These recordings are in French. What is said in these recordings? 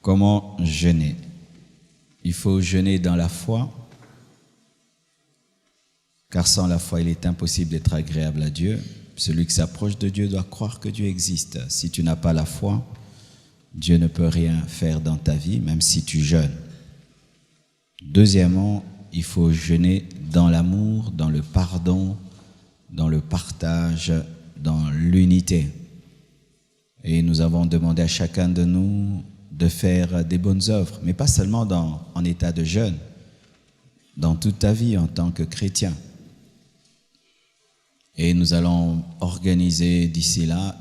Comment jeûner? Il faut jeûner dans la foi, car sans la foi, il est impossible d'être agréable à Dieu. Celui qui s'approche de Dieu doit croire que Dieu existe. Si tu n'as pas la foi, Dieu ne peut rien faire dans ta vie, même si tu jeûnes. Deuxièmement, il faut jeûner dans l'amour, dans le pardon, dans le partage, dans l'unité. Et nous avons demandé à chacun de nous de faire des bonnes œuvres, mais pas seulement en état de jeûne, dans toute ta vie en tant que chrétien. Et nous allons organiser d'ici là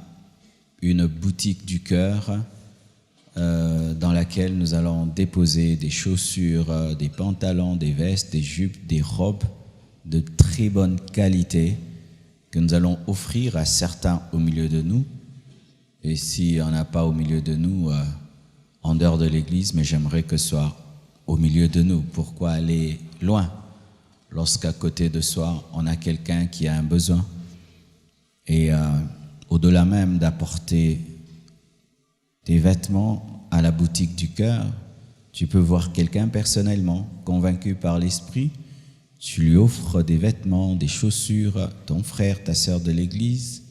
une boutique du cœur dans laquelle nous allons déposer des chaussures, des pantalons, des vestes, des jupes, des robes de très bonne qualité que nous allons offrir à certains au milieu de nous. Et s'il n'y en a pas au milieu de nous, en dehors de l'église, mais j'aimerais que ce soit au milieu de nous. Pourquoi aller loin lorsqu'à côté de soi, on a quelqu'un qui a un besoin? Et au-delà même d'apporter tes vêtements à la boutique du cœur, tu peux voir quelqu'un personnellement, convaincu par l'esprit, tu lui offres des vêtements, des chaussures, ton frère, ta sœur de l'église,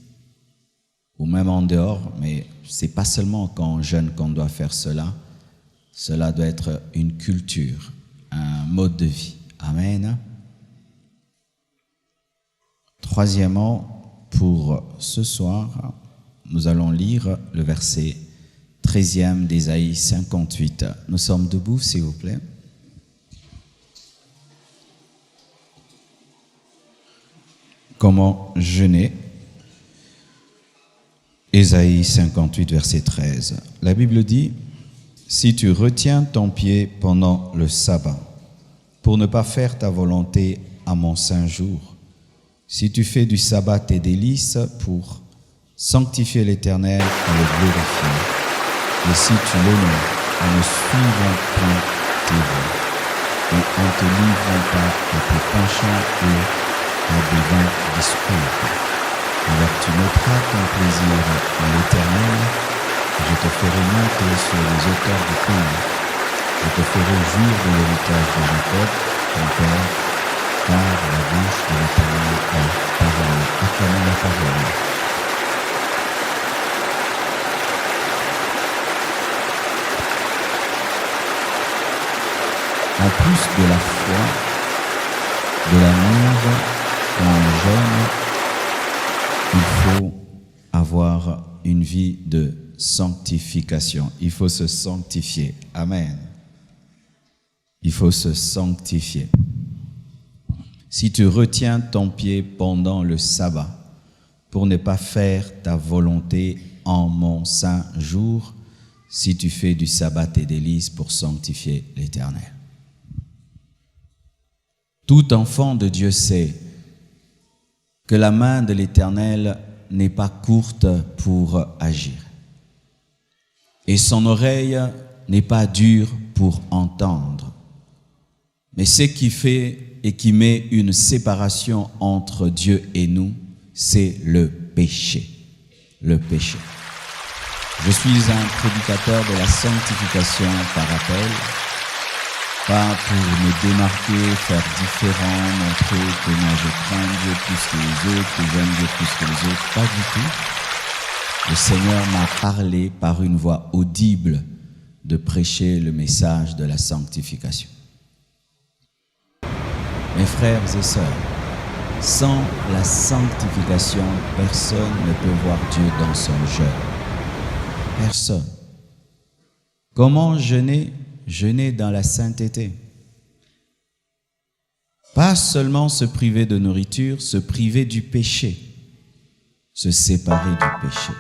ou même en dehors, mais c'est pas seulement quand on jeûne qu'on doit faire cela. Cela doit être une culture, un mode de vie. Amen. Troisièmement, pour ce soir, nous allons lire le verset 13e d'Ésaïe 58. Nous sommes debout, s'il vous plaît. Comment jeûner? Ésaïe 58, verset 13. La Bible dit: « Si tu retiens ton pied pendant le sabbat, pour ne pas faire ta volonté à mon saint jour, si tu fais du sabbat tes délices pour sanctifier l'Éternel et le glorifier, et si tu l'honores en ne suivant point tes voies, et en te livrant pas à tes penchants et à des vains discours, alors tu mettras ton plaisir en l'Éternel, et je te ferai monter sur les hauteurs du pays. Je te ferai jouir de l'héritage de Jacob, ton père, car la bouche de l'Éternel est parole. Acclamons la parole. En plus de la foi, de l'amour, quand on jeûne, il faut avoir une vie de sanctification. Il faut se sanctifier. Amen. Il faut se sanctifier. Si tu retiens ton pied pendant le sabbat pour ne pas faire ta volonté en mon saint jour, si tu fais du sabbat tes délices pour sanctifier l'Éternel. Tout enfant de Dieu sait que la main de l'Éternel n'est pas courte pour agir, et son oreille n'est pas dure pour entendre. Mais ce qui fait et qui met une séparation entre Dieu et nous, c'est le péché. Le péché. Je suis un prédicateur de la sanctification par appel, pas pour me démarquer, faire différent, montrer que moi je crains Dieu plus que les autres, que j'aime Dieu plus que les autres, pas du tout. Le Seigneur m'a parlé par une voix audible de prêcher le message de la sanctification. Mes frères et sœurs, sans la sanctification, personne ne peut voir Dieu dans son jeûne. Personne. Comment jeûner? Jeûner dans la sainteté. Pas seulement se priver de nourriture, se priver du péché. Se séparer du péché.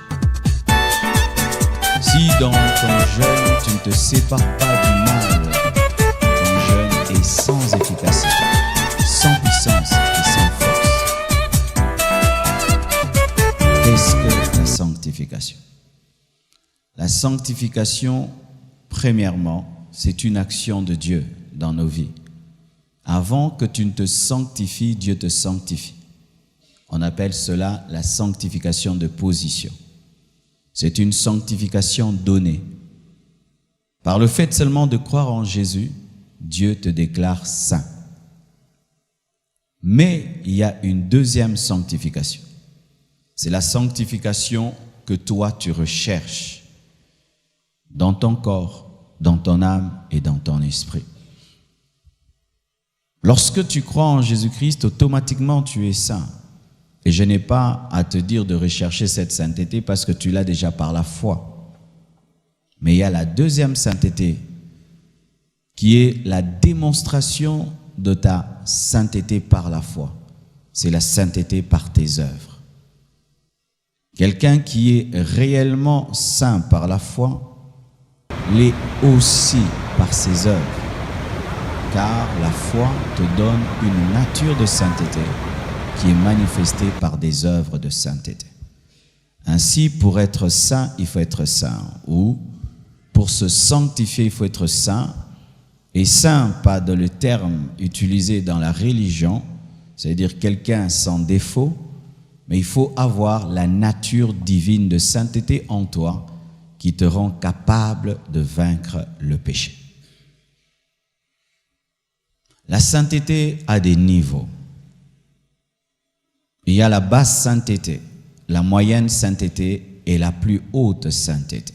Si dans ton jeûne, tu ne te sépares pas du mal, ton jeûne est sans efficacité, sans puissance et sans force. Qu'est-ce que la sanctification? La sanctification, premièrement, c'est une action de Dieu dans nos vies. Avant que tu ne te sanctifies, Dieu te sanctifie. On appelle cela la sanctification de position. C'est une sanctification donnée Par le fait seulement de croire en Jésus, Dieu te déclare saint. Mais il y a une deuxième sanctification. C'est la sanctification que toi tu recherches dans ton corps, dans ton âme et dans ton esprit. Lorsque tu crois en Jésus-Christ, automatiquement tu es saint. Et je n'ai pas à te dire de rechercher cette sainteté parce que tu l'as déjà par la foi. Mais il y a la deuxième sainteté qui est la démonstration de ta sainteté par la foi. C'est la sainteté par tes œuvres. Quelqu'un qui est réellement saint par la foi l'est aussi par ses œuvres. Car la foi te donne une nature de sainteté qui est manifestée par des œuvres de sainteté. Ainsi, pour être saint, il faut être saint. Ou pour se sanctifier, il faut être saint. Et saint, pas dans le terme utilisé dans la religion, c'est-à-dire quelqu'un sans défaut, mais il faut avoir la nature divine de sainteté en toi qui te rend capable de vaincre le péché. La sainteté a des niveaux. Il y a la basse sainteté, la moyenne sainteté et la plus haute sainteté.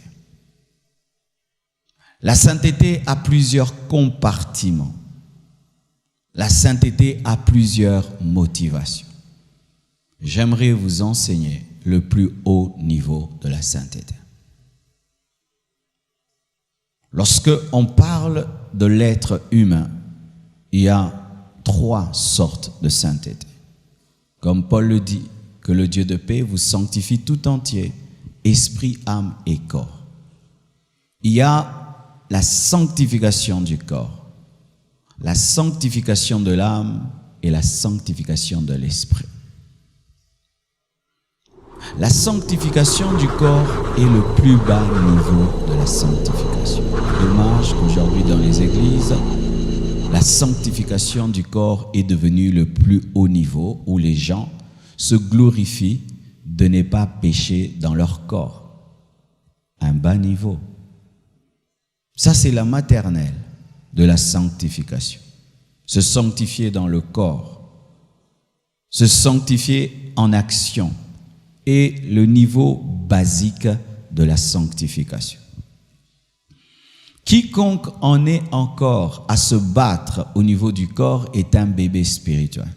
La sainteté a plusieurs compartiments. La sainteté a plusieurs motivations. J'aimerais vous enseigner le plus haut niveau de la sainteté. Lorsque on parle de l'être humain, il y a 3 sortes de sainteté. Comme Paul le dit, que le Dieu de paix vous sanctifie tout entier, esprit, âme et corps. Il y a la sanctification du corps, la sanctification de l'âme et la sanctification de l'esprit. La sanctification du corps est le plus bas niveau de la sanctification. Dommage qu'aujourd'hui dans les églises, la sanctification du corps est devenue le plus haut niveau où les gens se glorifient de ne pas pécher dans leur corps. Un bas niveau. Ça, c'est la maternelle de la sanctification. Se sanctifier dans le corps, se sanctifier en action est le niveau basique de la sanctification. Quiconque en est encore à se battre au niveau du corps est un bébé spirituel.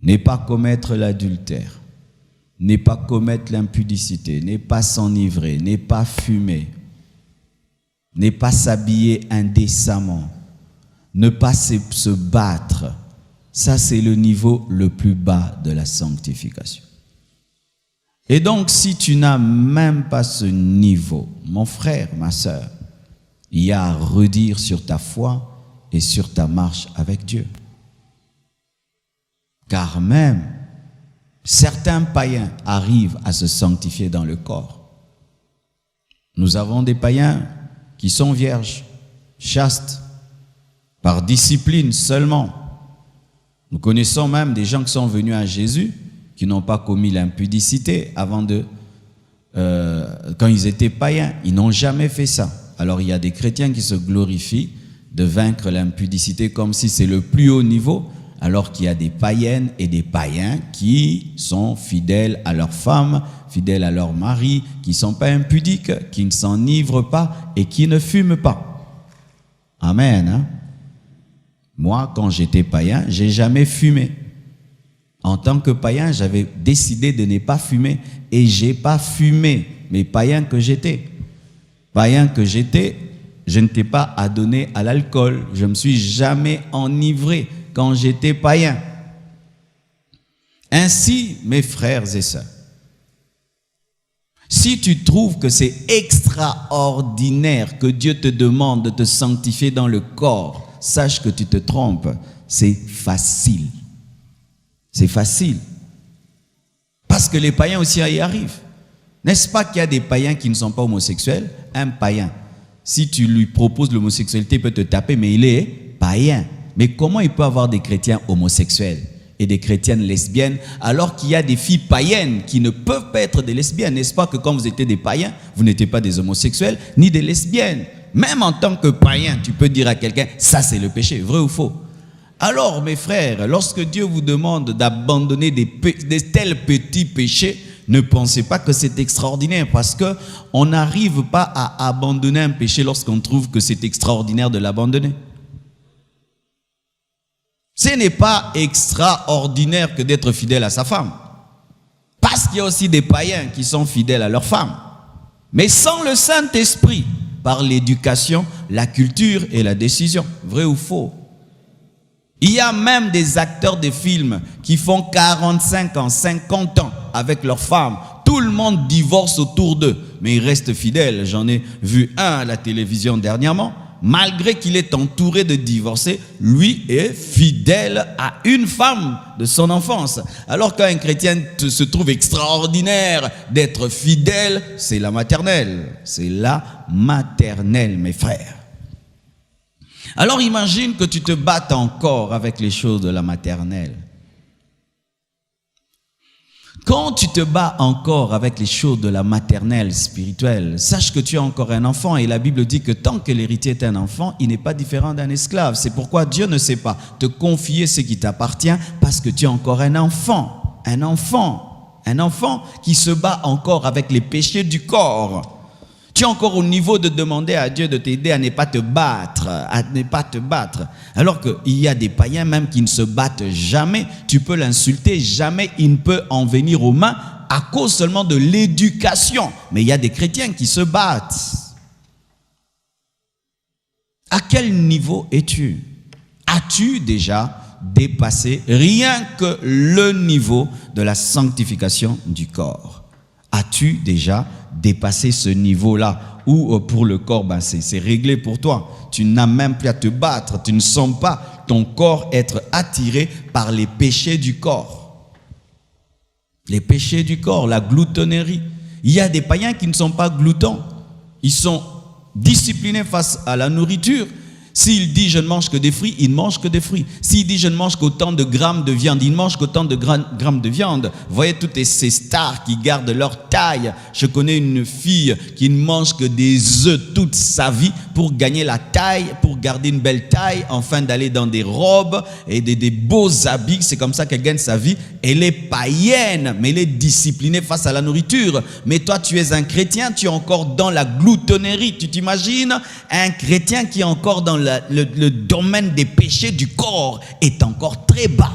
N'est pas commettre l'adultère, n'est pas commettre l'impudicité, n'est pas s'enivrer, n'est pas fumer, n'est pas s'habiller indécemment, ne pas se battre. Ça, c'est le niveau le plus bas de la sanctification. Et donc, si tu n'as même pas ce niveau, mon frère, ma sœur, il y a à redire sur ta foi et sur ta marche avec Dieu. Car même, certains païens arrivent à se sanctifier dans le corps. Nous avons des païens qui sont vierges, chastes, par discipline seulement. Nous connaissons même des gens qui sont venus à Jésus, qui n'ont pas commis l'impudicité avant quand ils étaient païens. Ils n'ont jamais fait ça. Alors il y a des chrétiens qui se glorifient de vaincre l'impudicité comme si c'est le plus haut niveau, alors qu'il y a des païennes et des païens qui sont fidèles à leurs femmes, fidèles à leur mari, qui ne sont pas impudiques, qui ne s'enivrent pas et qui ne fument pas. Amen. Hein? Moi, quand j'étais païen, j'ai jamais fumé. En tant que païen, j'avais décidé de ne pas fumer et j'ai pas fumé. Mais païen que j'étais, je n'étais pas adonné à l'alcool. Je me suis jamais enivré quand j'étais païen. Ainsi, mes frères et sœurs, si tu trouves que c'est extraordinaire que Dieu te demande de te sanctifier dans le corps, sache que tu te trompes. C'est facile. C'est facile. Parce que les païens aussi y arrivent. N'est-ce pas qu'il y a des païens qui ne sont pas homosexuels? Un païen, si tu lui proposes l'homosexualité, il peut te taper, mais il est païen. Mais comment il peut avoir des chrétiens homosexuels? et des chrétiennes lesbiennes, alors qu'il y a des filles païennes qui ne peuvent pas être des lesbiennes. N'est-ce pas que quand vous étiez des païens, vous n'étiez pas des homosexuels ni des lesbiennes? Même en tant que païen, tu peux dire à quelqu'un, ça c'est le péché, vrai ou faux? Alors mes frères, lorsque Dieu vous demande d'abandonner des tels petits péchés, ne pensez pas que c'est extraordinaire, parce qu'on n'arrive pas à abandonner un péché lorsqu'on trouve que c'est extraordinaire de l'abandonner. Ce n'est pas extraordinaire que d'être fidèle à sa femme, parce qu'il y a aussi des païens qui sont fidèles à leur femme. Mais sans le Saint-Esprit, par l'éducation, la culture et la décision. Vrai ou faux? Il y a même des acteurs de films qui font 45 ans, 50 ans avec leur femme. Tout le monde divorce autour d'eux, mais ils restent fidèles. J'en ai vu un à la télévision dernièrement. Malgré qu'il est entouré de divorcés, lui est fidèle à une femme de son enfance. Alors qu'un chrétien se trouve extraordinaire d'être fidèle, c'est la maternelle. C'est la maternelle, mes frères. Alors imagine que tu te battes encore avec les choses de la maternelle. Quand tu te bats encore avec les choses de la maternelle spirituelle, sache que tu es encore un enfant, et la Bible dit que tant que l'héritier est un enfant, il n'est pas différent d'un esclave. C'est pourquoi Dieu ne sait pas te confier ce qui t'appartient, parce que tu es encore un enfant qui se bat encore avec les péchés du corps. Tu es encore au niveau de demander à Dieu de t'aider à ne pas te battre, Alors qu'il y a des païens même qui ne se battent jamais. Tu peux l'insulter, jamais il ne peut en venir aux mains à cause seulement de l'éducation. Mais il y a des chrétiens qui se battent. À quel niveau es-tu? As-tu déjà dépassé rien que le niveau de la sanctification du corps? As-tu déjà dépassé ce niveau-là où pour le corps, c'est réglé pour toi. Tu n'as même plus à te battre. Tu ne sens pas ton corps être attiré par les péchés du corps. Les péchés du corps, la gloutonnerie. Il y a des païens qui ne sont pas gloutons. Ils sont disciplinés face à la nourriture. S'il dit je ne mange que des fruits, il ne mange que des fruits. S'il dit je ne mange qu'autant de grammes de viande, il ne mange qu'autant de grammes de viande. Vous voyez toutes ces stars qui gardent leur taille. Je connais une fille qui ne mange que des œufs toute sa vie pour gagner la taille, pour garder une belle taille, afin d'aller dans des robes et des beaux habits. C'est comme ça qu'elle gagne sa vie. Elle est païenne, mais elle est disciplinée face à la nourriture. Mais toi, tu es un chrétien, tu es encore dans la gloutonnerie. Tu t'imagines un chrétien qui est encore dans le domaine des péchés du corps, est encore très bas.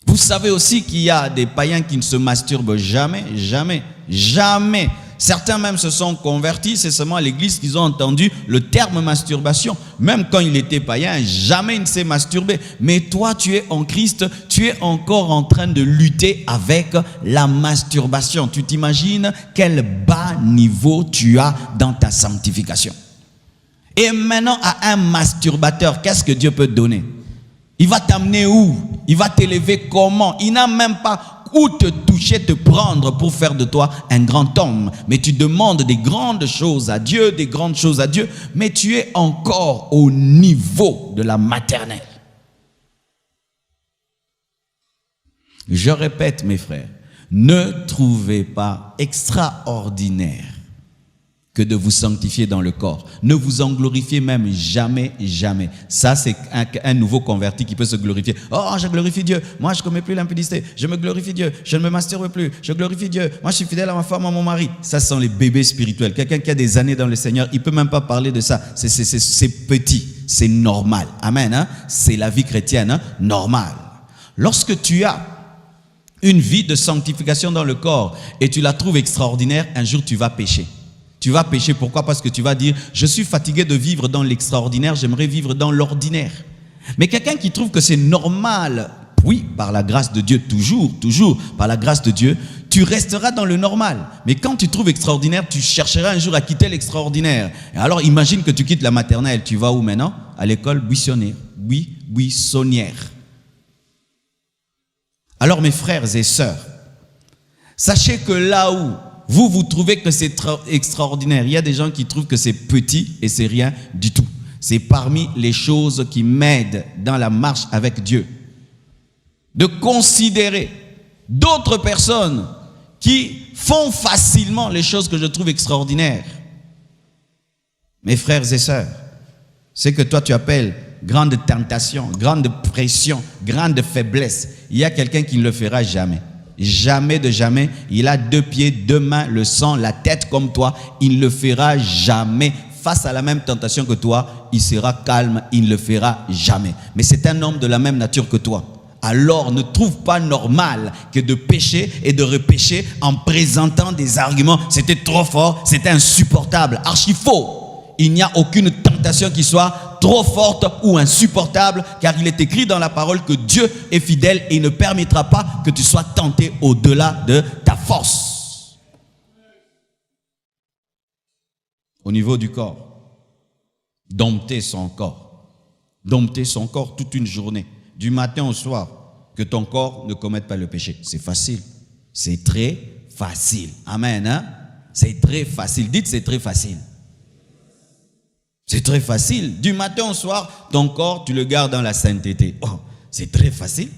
Vous savez aussi qu'il y a des païens qui ne se masturbent jamais. Certains même se sont convertis, c'est seulement à l'église qu'ils ont entendu le terme masturbation. Même quand il était païen, jamais il ne s'est masturbé. Mais toi, tu es en Christ, tu es encore en train de lutter avec la masturbation. Tu t'imagines quel bas niveau tu as dans ta sanctification. Et maintenant, à un masturbateur, qu'est-ce que Dieu peut te donner? Il va t'amener où? Il va t'élever comment? Il n'a même pas où te toucher, te prendre pour faire de toi un grand homme. Mais tu demandes des grandes choses à Dieu, mais tu es encore au niveau de la maternelle. Je répète, mes frères, ne trouvez pas extraordinaire que de vous sanctifier dans le corps. Ne vous en glorifiez même jamais. Ça, c'est un nouveau converti qui peut se glorifier. Oh, je glorifie Dieu. Moi, je ne commets plus l'impudicité. Je me glorifie Dieu. Je ne me masturbe plus. Je glorifie Dieu. Moi, je suis fidèle à ma femme, à mon mari. Ça, ce sont les bébés spirituels. Quelqu'un qui a des années dans le Seigneur, il ne peut même pas parler de ça. C'est petit. C'est normal. Amen. Hein? C'est la vie chrétienne. Hein? Normal. Lorsque tu as une vie de sanctification dans le corps et tu la trouves extraordinaire, un jour, tu vas pécher. Tu vas pécher, pourquoi? Parce que tu vas dire, je suis fatigué de vivre dans l'extraordinaire, j'aimerais vivre dans l'ordinaire. Mais quelqu'un qui trouve que c'est normal, oui, par la grâce de Dieu, toujours, par la grâce de Dieu, tu resteras dans le normal. Mais quand tu trouves extraordinaire, tu chercheras un jour à quitter l'extraordinaire. Et alors imagine que tu quittes la maternelle, tu vas où maintenant? À l'école buissonnière. Alors mes frères et sœurs, sachez que là où vous trouvez que c'est extraordinaire, il y a des gens qui trouvent que c'est petit et c'est rien du tout. C'est parmi les choses qui m'aident dans la marche avec Dieu. De considérer d'autres personnes qui font facilement les choses que je trouve extraordinaires. Mes frères et sœurs, ce que toi tu appelles grande tentation, grande pression, grande faiblesse, il y a quelqu'un qui ne le fera jamais. Jamais de jamais. Il a 2 pieds, 2 mains, le sang, la tête comme toi. Il ne le fera jamais. Face à la même tentation que toi, il sera calme, il ne le fera jamais. Mais c'est un homme de la même nature que toi. Alors ne trouve pas normal que de pécher et de repécher en présentant des arguments. C'était trop fort, c'était insupportable. Archi faux. Il n'y a aucune tentation qui soit trop forte ou insupportable, car il est écrit dans la parole que Dieu est fidèle et il ne permettra pas que tu sois tenté au-delà de ta force. Au niveau du corps, dompter son corps. Dompter son corps toute une journée, du matin au soir, que ton corps ne commette pas le péché. C'est facile. C'est très facile. Amen. Hein? C'est très facile. Dites, c'est très facile. C'est très facile. Du matin au soir, ton corps, tu le gardes dans la sainteté. Oh, c'est très facile.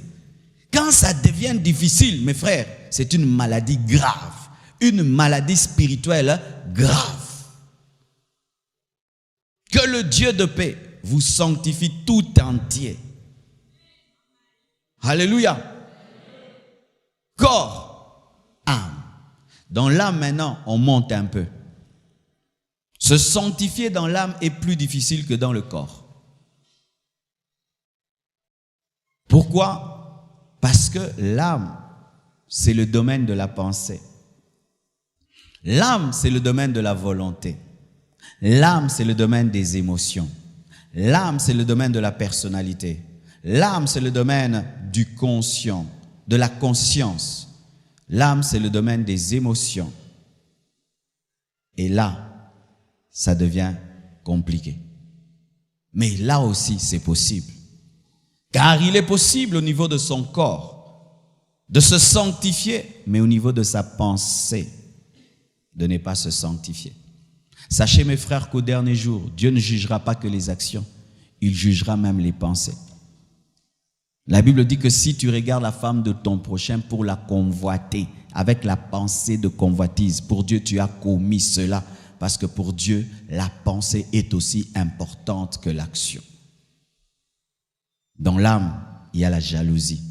Quand ça devient difficile, mes frères, c'est une maladie grave. Une maladie spirituelle grave. Que le Dieu de paix vous sanctifie tout entier. Alléluia. Corps, âme. Dans l'âme maintenant, on monte un peu. Se sanctifier dans l'âme est plus difficile que dans le corps. Pourquoi? Parce que l'âme, c'est le domaine de la pensée. L'âme, c'est le domaine de la volonté. L'âme, c'est le domaine des émotions. L'âme, c'est le domaine de la personnalité. L'âme, c'est le domaine du conscient, de la conscience. L'âme, c'est le domaine des émotions. Et là, ça devient compliqué. Mais là aussi, c'est possible. Car il est possible au niveau de son corps de se sanctifier, mais au niveau de sa pensée, de ne pas se sanctifier. Sachez, mes frères, qu'au dernier jour, Dieu ne jugera pas que les actions, il jugera même les pensées. La Bible dit que si tu regardes la femme de ton prochain pour la convoiter, avec la pensée de convoitise, pour Dieu, tu as commis cela. Parce que pour Dieu, la pensée est aussi importante que l'action. Dans l'âme, il y a la jalousie.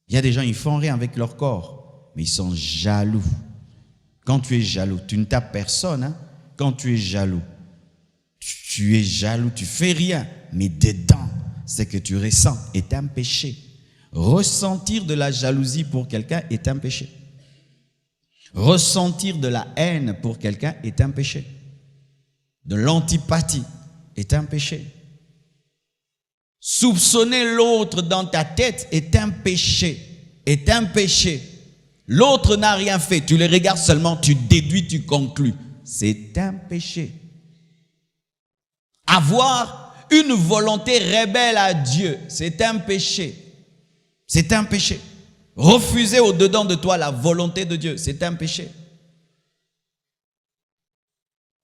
Il y a des gens, ils font rien avec leur corps, mais ils sont jaloux. Quand tu es jaloux, tu ne tapes personne. Hein? Quand tu es jaloux, tu es jaloux, tu fais rien. Mais dedans, ce que tu ressens est un péché. Ressentir de la jalousie pour quelqu'un est un péché. Ressentir de la haine pour quelqu'un est un péché. De l'antipathie est un péché. Soupçonner l'autre dans ta tête est un péché. Est un péché. L'autre n'a rien fait. Tu le regardes seulement, tu déduis, tu conclus. C'est un péché. Avoir une volonté rebelle à Dieu, c'est un péché. C'est un péché. Refuser au-dedans de toi la volonté de Dieu, c'est un péché.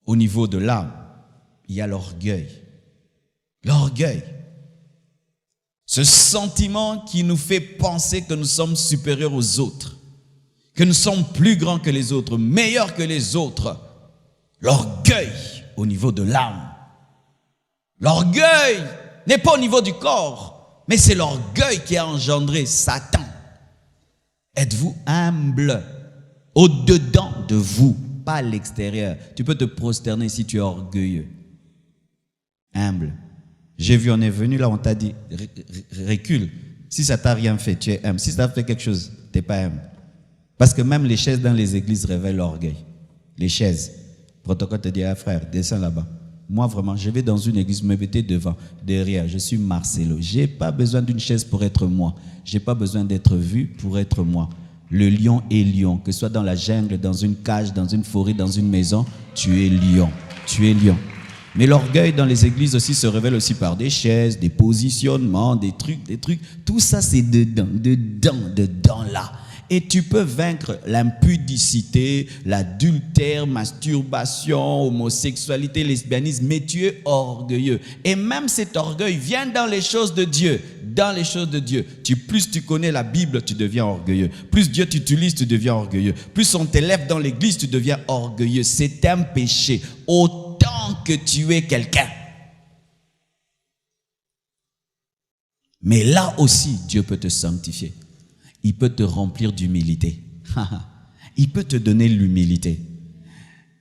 Au niveau de l'âme, il y a l'orgueil. L'orgueil. Ce sentiment qui nous fait penser que nous sommes supérieurs aux autres, que nous sommes plus grands que les autres, meilleurs que les autres. L'orgueil au niveau de l'âme. L'orgueil n'est pas au niveau du corps, mais c'est l'orgueil qui a engendré Satan. Êtes-vous humble au-dedans de vous, pas à l'extérieur? Tu peux te prosterner si tu es orgueilleux. Humble. J'ai vu, on est venu là, on t'a dit, recule. Si ça t'a rien fait, tu es humble. Si ça t'a fait quelque chose, tu n'es pas humble. Parce que même les chaises dans les églises révèlent l'orgueil. Les chaises. Le protocole te dit, ah, frère, descends là-bas. Moi, vraiment, je vais dans une église, me mettez devant, derrière. Je suis Marcelo. Je n'ai pas besoin d'une chaise pour être moi. Je n'ai pas besoin d'être vu pour être moi. Le lion est lion. Que ce soit dans la jungle, dans une cage, dans une forêt, dans une maison, tu es lion. Tu es lion. Mais l'orgueil dans les églises aussi se révèle aussi par des chaises, des positionnements, des trucs. Tout ça, c'est dedans là. Et tu peux vaincre l'impudicité, l'adultère, masturbation, homosexualité, lesbianisme, mais tu es orgueilleux. Et même cet orgueil vient dans les choses de Dieu. Dans les choses de Dieu. Plus tu connais la Bible, tu deviens orgueilleux. Plus Dieu t'utilise, tu deviens orgueilleux. Plus on t'élève dans l'église, tu deviens orgueilleux. C'est un péché. Autant que tu es quelqu'un. Mais là aussi, Dieu peut te sanctifier. Il peut te remplir d'humilité. Il peut te donner l'humilité.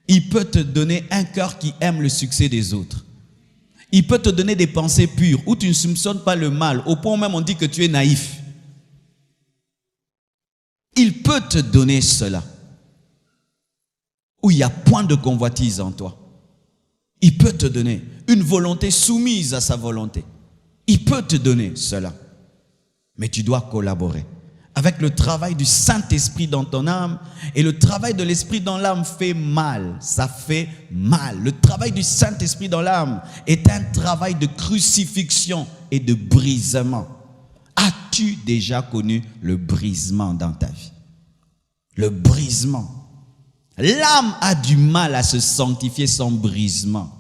Il peut te donner un cœur qui aime le succès des autres. Il peut te donner des pensées pures où tu ne soupçonnes pas le mal, au point même on dit que tu es naïf. Il peut te donner cela, où il n'y a point de convoitise en toi. Il peut te donner une volonté soumise à sa volonté. Il peut te donner cela. Mais tu dois collaborer avec le travail du Saint-Esprit dans ton âme. Et le travail de l'Esprit dans l'âme fait mal. Ça fait mal. Le travail du Saint-Esprit dans l'âme est un travail de crucifixion et de brisement. As-tu déjà connu le brisement dans ta vie? Le brisement. L'âme a du mal à se sanctifier sans brisement.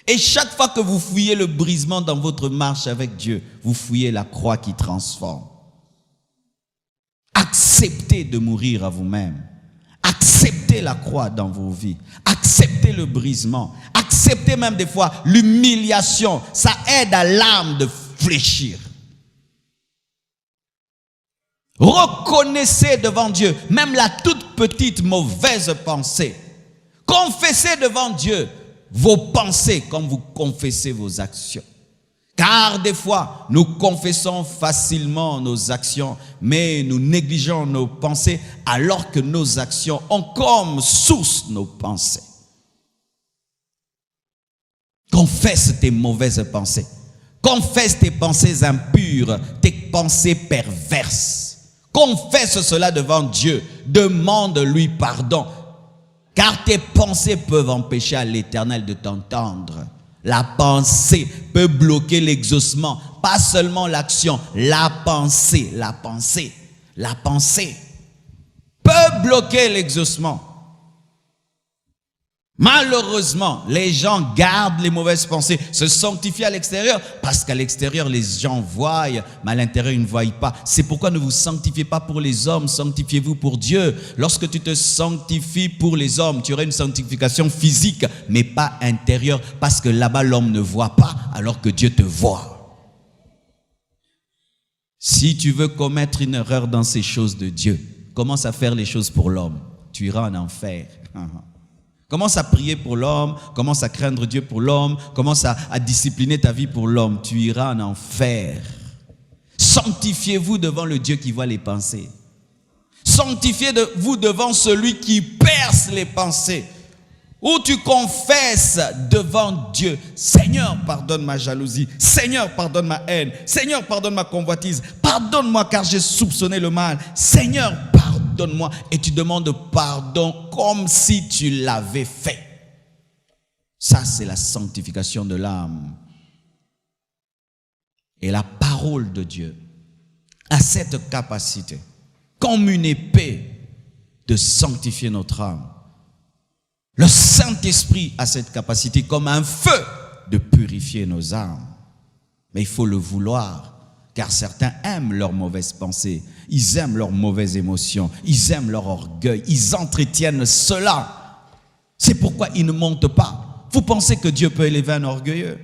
Et chaque fois que vous fouillez le brisement dans votre marche avec Dieu, vous fouillez la croix qui transforme. Acceptez de mourir à vous-même. Acceptez la croix dans vos vies. Acceptez le brisement. Acceptez même des fois l'humiliation. Ça aide à l'âme de fléchir. Reconnaissez devant Dieu même la toute petite mauvaise pensée. Confessez devant Dieu vos pensées comme vous confessez vos actions. Car des fois, nous confessons facilement nos actions, mais nous négligeons nos pensées alors que nos actions ont comme source nos pensées. Confesse tes mauvaises pensées. Confesse tes pensées impures, tes pensées perverses. Confesse cela devant Dieu. Demande-lui pardon. Car tes pensées peuvent empêcher à l'Éternel de t'entendre. La pensée peut bloquer l'exaucement, pas seulement l'action, la pensée peut bloquer l'exaucement. Malheureusement, les gens gardent les mauvaises pensées, se sanctifient à l'extérieur, parce qu'à l'extérieur, les gens voient, mais à l'intérieur, ils ne voient pas. C'est pourquoi ne vous sanctifiez pas pour les hommes, sanctifiez-vous pour Dieu. Lorsque tu te sanctifies pour les hommes, tu auras une sanctification physique, mais pas intérieure, parce que là-bas, l'homme ne voit pas, alors que Dieu te voit. Si tu veux commettre une erreur dans ces choses de Dieu, commence à faire les choses pour l'homme. Tu iras en enfer. Commence à prier pour l'homme, commence à craindre Dieu pour l'homme, commence à discipliner ta vie pour l'homme. Tu iras en enfer. Sanctifiez-vous devant le Dieu qui voit les pensées. Sanctifiez-vous devant celui qui perce les pensées. Où tu confesses devant Dieu, Seigneur, pardonne ma jalousie, Seigneur, pardonne ma haine, Seigneur, pardonne ma convoitise, pardonne-moi car j'ai soupçonné le mal, Seigneur, pardonne-moi. Et tu demandes pardon comme si tu l'avais fait. Ça, c'est la sanctification de l'âme. Et la parole de Dieu a cette capacité, comme une épée, de sanctifier notre âme. Le Saint-Esprit a cette capacité comme un feu de purifier nos âmes. Mais il faut le vouloir, car certains aiment leurs mauvaises pensées, ils aiment leurs mauvaises émotions, ils aiment leur orgueil, ils entretiennent cela. C'est pourquoi ils ne montent pas. Vous pensez que Dieu peut élever un orgueilleux?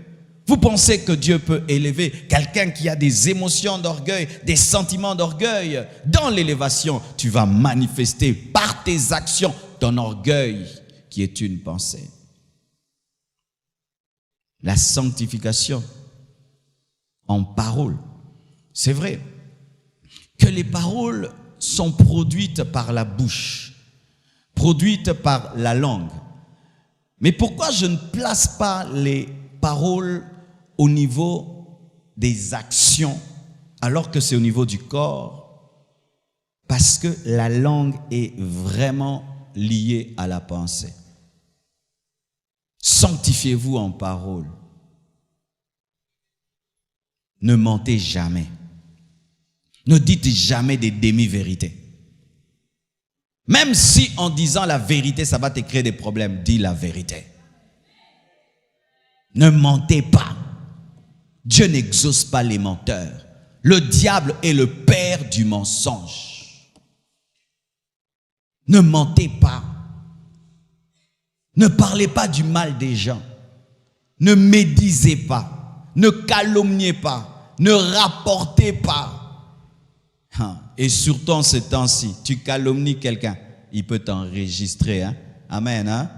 Vous pensez que Dieu peut élever quelqu'un qui a des émotions d'orgueil, des sentiments d'orgueil? Dans l'élévation, tu vas manifester par tes actions ton orgueil, qui est une pensée. La sanctification en parole. C'est vrai que les paroles sont produites par la bouche, produites par la langue. Mais pourquoi je ne place pas les paroles au niveau des actions alors que c'est au niveau du corps? Parce que la langue est vraiment liée à la pensée. Sanctifiez-vous en parole. Ne mentez jamais. Ne dites jamais des demi-vérités. Même si en disant la vérité, ça va te créer des problèmes, dis la vérité. Ne mentez pas. Dieu n'exauce pas les menteurs. Le diable est le père du mensonge. Ne mentez pas. Ne parlez pas du mal des gens. Ne médisez pas. Ne calomniez pas. Ne rapportez pas. Et surtout en ce temps-ci, tu calomnies quelqu'un, il peut t'enregistrer. Amen.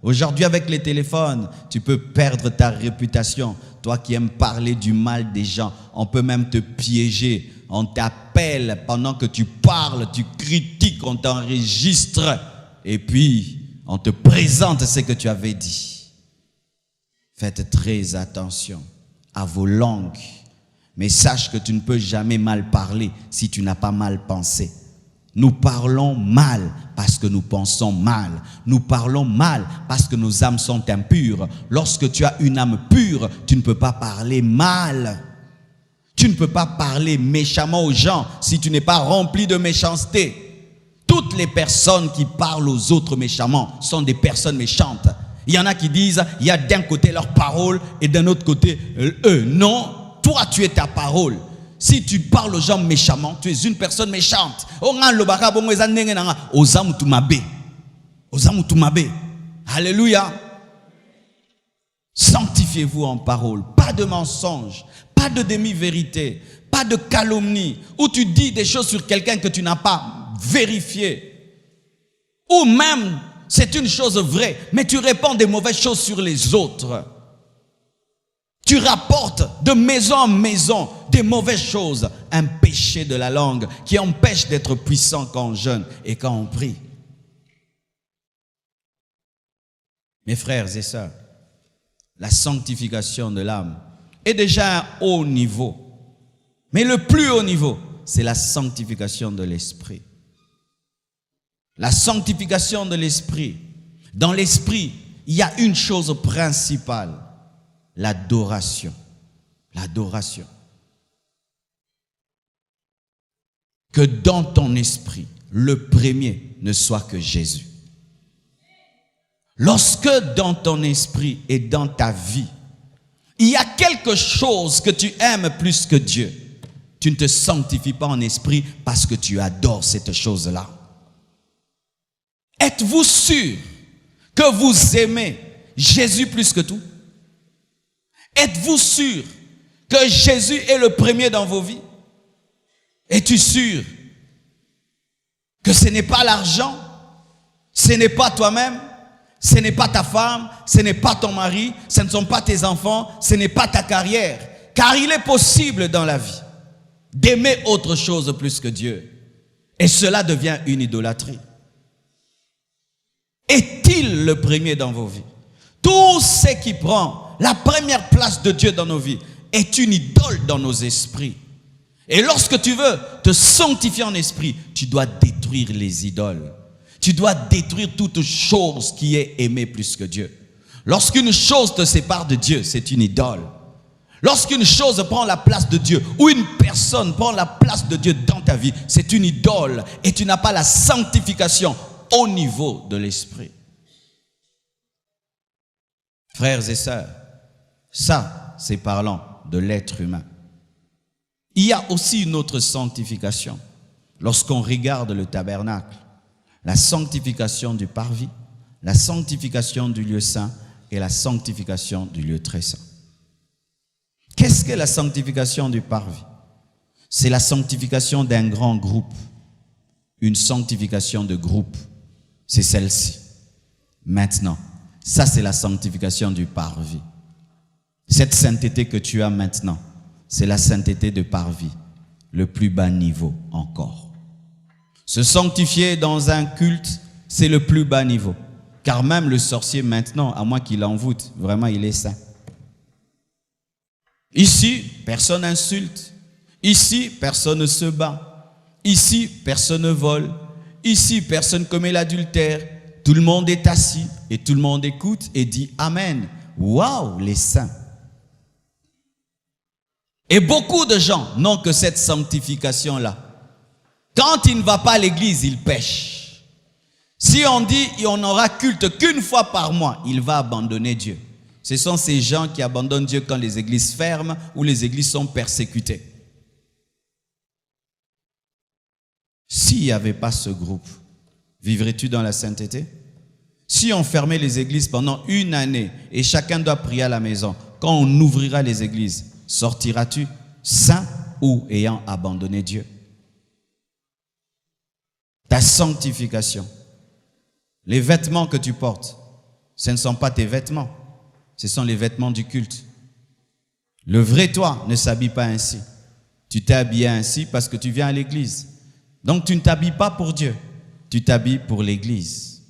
Aujourd'hui, avec les téléphones, tu peux perdre ta réputation. Toi qui aimes parler du mal des gens, on peut même te piéger. On t'appelle pendant que tu parles, tu critiques, on t'enregistre. Et puis, on te présente ce que tu avais dit. Faites très attention à vos langues. Mais sache que tu ne peux jamais mal parler si tu n'as pas mal pensé. Nous parlons mal parce que nous pensons mal. Nous parlons mal parce que nos âmes sont impures. Lorsque tu as une âme pure, tu ne peux pas parler mal. Tu ne peux pas parler méchamment aux gens si tu n'es pas rempli de méchanceté. Toutes les personnes qui parlent aux autres méchamment sont des personnes méchantes. Il y en a qui disent, il y a d'un côté leurs paroles et d'un autre côté eux. Non. Toi, tu es ta parole. Si tu parles aux gens méchamment, tu es une personne méchante. Alléluia. Sanctifiez-vous en parole. Pas de mensonge, pas de demi-vérité, pas de calomnie, où tu dis des choses sur quelqu'un que tu n'as pas vérifié. Ou même, c'est une chose vraie, mais tu répands des mauvaises choses sur les autres. Tu rapportes de maison en maison des mauvaises choses, un péché de la langue qui empêche d'être puissant quand on jeûne et quand on prie. Mes frères et sœurs, la sanctification de l'âme est déjà un haut niveau. Mais le plus haut niveau, c'est la sanctification de l'esprit. La sanctification de l'esprit. Dans l'esprit, il y a une chose principale. L'adoration. L'adoration. Que dans ton esprit, le premier ne soit que Jésus. Lorsque dans ton esprit et dans ta vie, il y a quelque chose que tu aimes plus que Dieu, tu ne te sanctifies pas en esprit parce que tu adores cette chose-là. Êtes-vous sûr que vous aimez Jésus plus que tout? Êtes-vous sûr que Jésus est le premier dans vos vies? Es-tu sûr que ce n'est pas l'argent, ce n'est pas toi-même, ce n'est pas ta femme, ce n'est pas ton mari, ce ne sont pas tes enfants, ce n'est pas ta carrière? Car il est possible dans la vie d'aimer autre chose plus que Dieu. Et cela devient une idolâtrie. Est-il le premier dans vos vies? Tout ce qui prend la première place de Dieu dans nos vies est une idole dans nos esprits. Et lorsque tu veux te sanctifier en esprit, tu dois détruire les idoles. Tu dois détruire toute chose qui est aimée plus que Dieu. Lorsqu'une chose te sépare de Dieu, c'est une idole. Lorsqu'une chose prend la place de Dieu, ou une personne prend la place de Dieu dans ta vie, c'est une idole. Et tu n'as pas la sanctification au niveau de l'esprit. Frères et sœurs, ça, c'est parlant de l'être humain. Il y a aussi une autre sanctification. Lorsqu'on regarde le tabernacle, la sanctification du parvis, la sanctification du lieu saint et la sanctification du lieu très saint. Qu'est-ce que la sanctification du parvis? C'est la sanctification d'un grand groupe. Une sanctification de groupe, c'est celle-ci. Maintenant, ça c'est la sanctification du parvis. Cette sainteté que tu as maintenant, c'est la sainteté de parvis, le plus bas niveau encore. Se sanctifier dans un culte, c'est le plus bas niveau. Car même le sorcier maintenant, à moins qu'il envoûte, vraiment il est saint. Ici, personne n'insulte. Ici, personne ne se bat. Ici, personne ne vole. Ici, personne ne commet l'adultère. Tout le monde est assis et tout le monde écoute et dit Amen. Waouh, les saints. Et beaucoup de gens n'ont que cette sanctification-là. Quand il ne va pas à l'église, il pêche. Si on dit on n'aura culte qu'une fois par mois, il va abandonner Dieu. Ce sont ces gens qui abandonnent Dieu quand les églises ferment ou les églises sont persécutées. S'il n'y avait pas ce groupe, vivrais-tu dans la sainteté? Si on fermait les églises pendant une année et chacun doit prier à la maison, quand on ouvrira les églises, sortiras-tu saint ou ayant abandonné Dieu? Ta sanctification, les vêtements que tu portes, ce ne sont pas tes vêtements, ce sont les vêtements du culte. Le vrai toi ne s'habille pas ainsi. Tu t'es habillé ainsi parce que tu viens à l'église. Donc tu ne t'habilles pas pour Dieu, tu t'habilles pour l'église.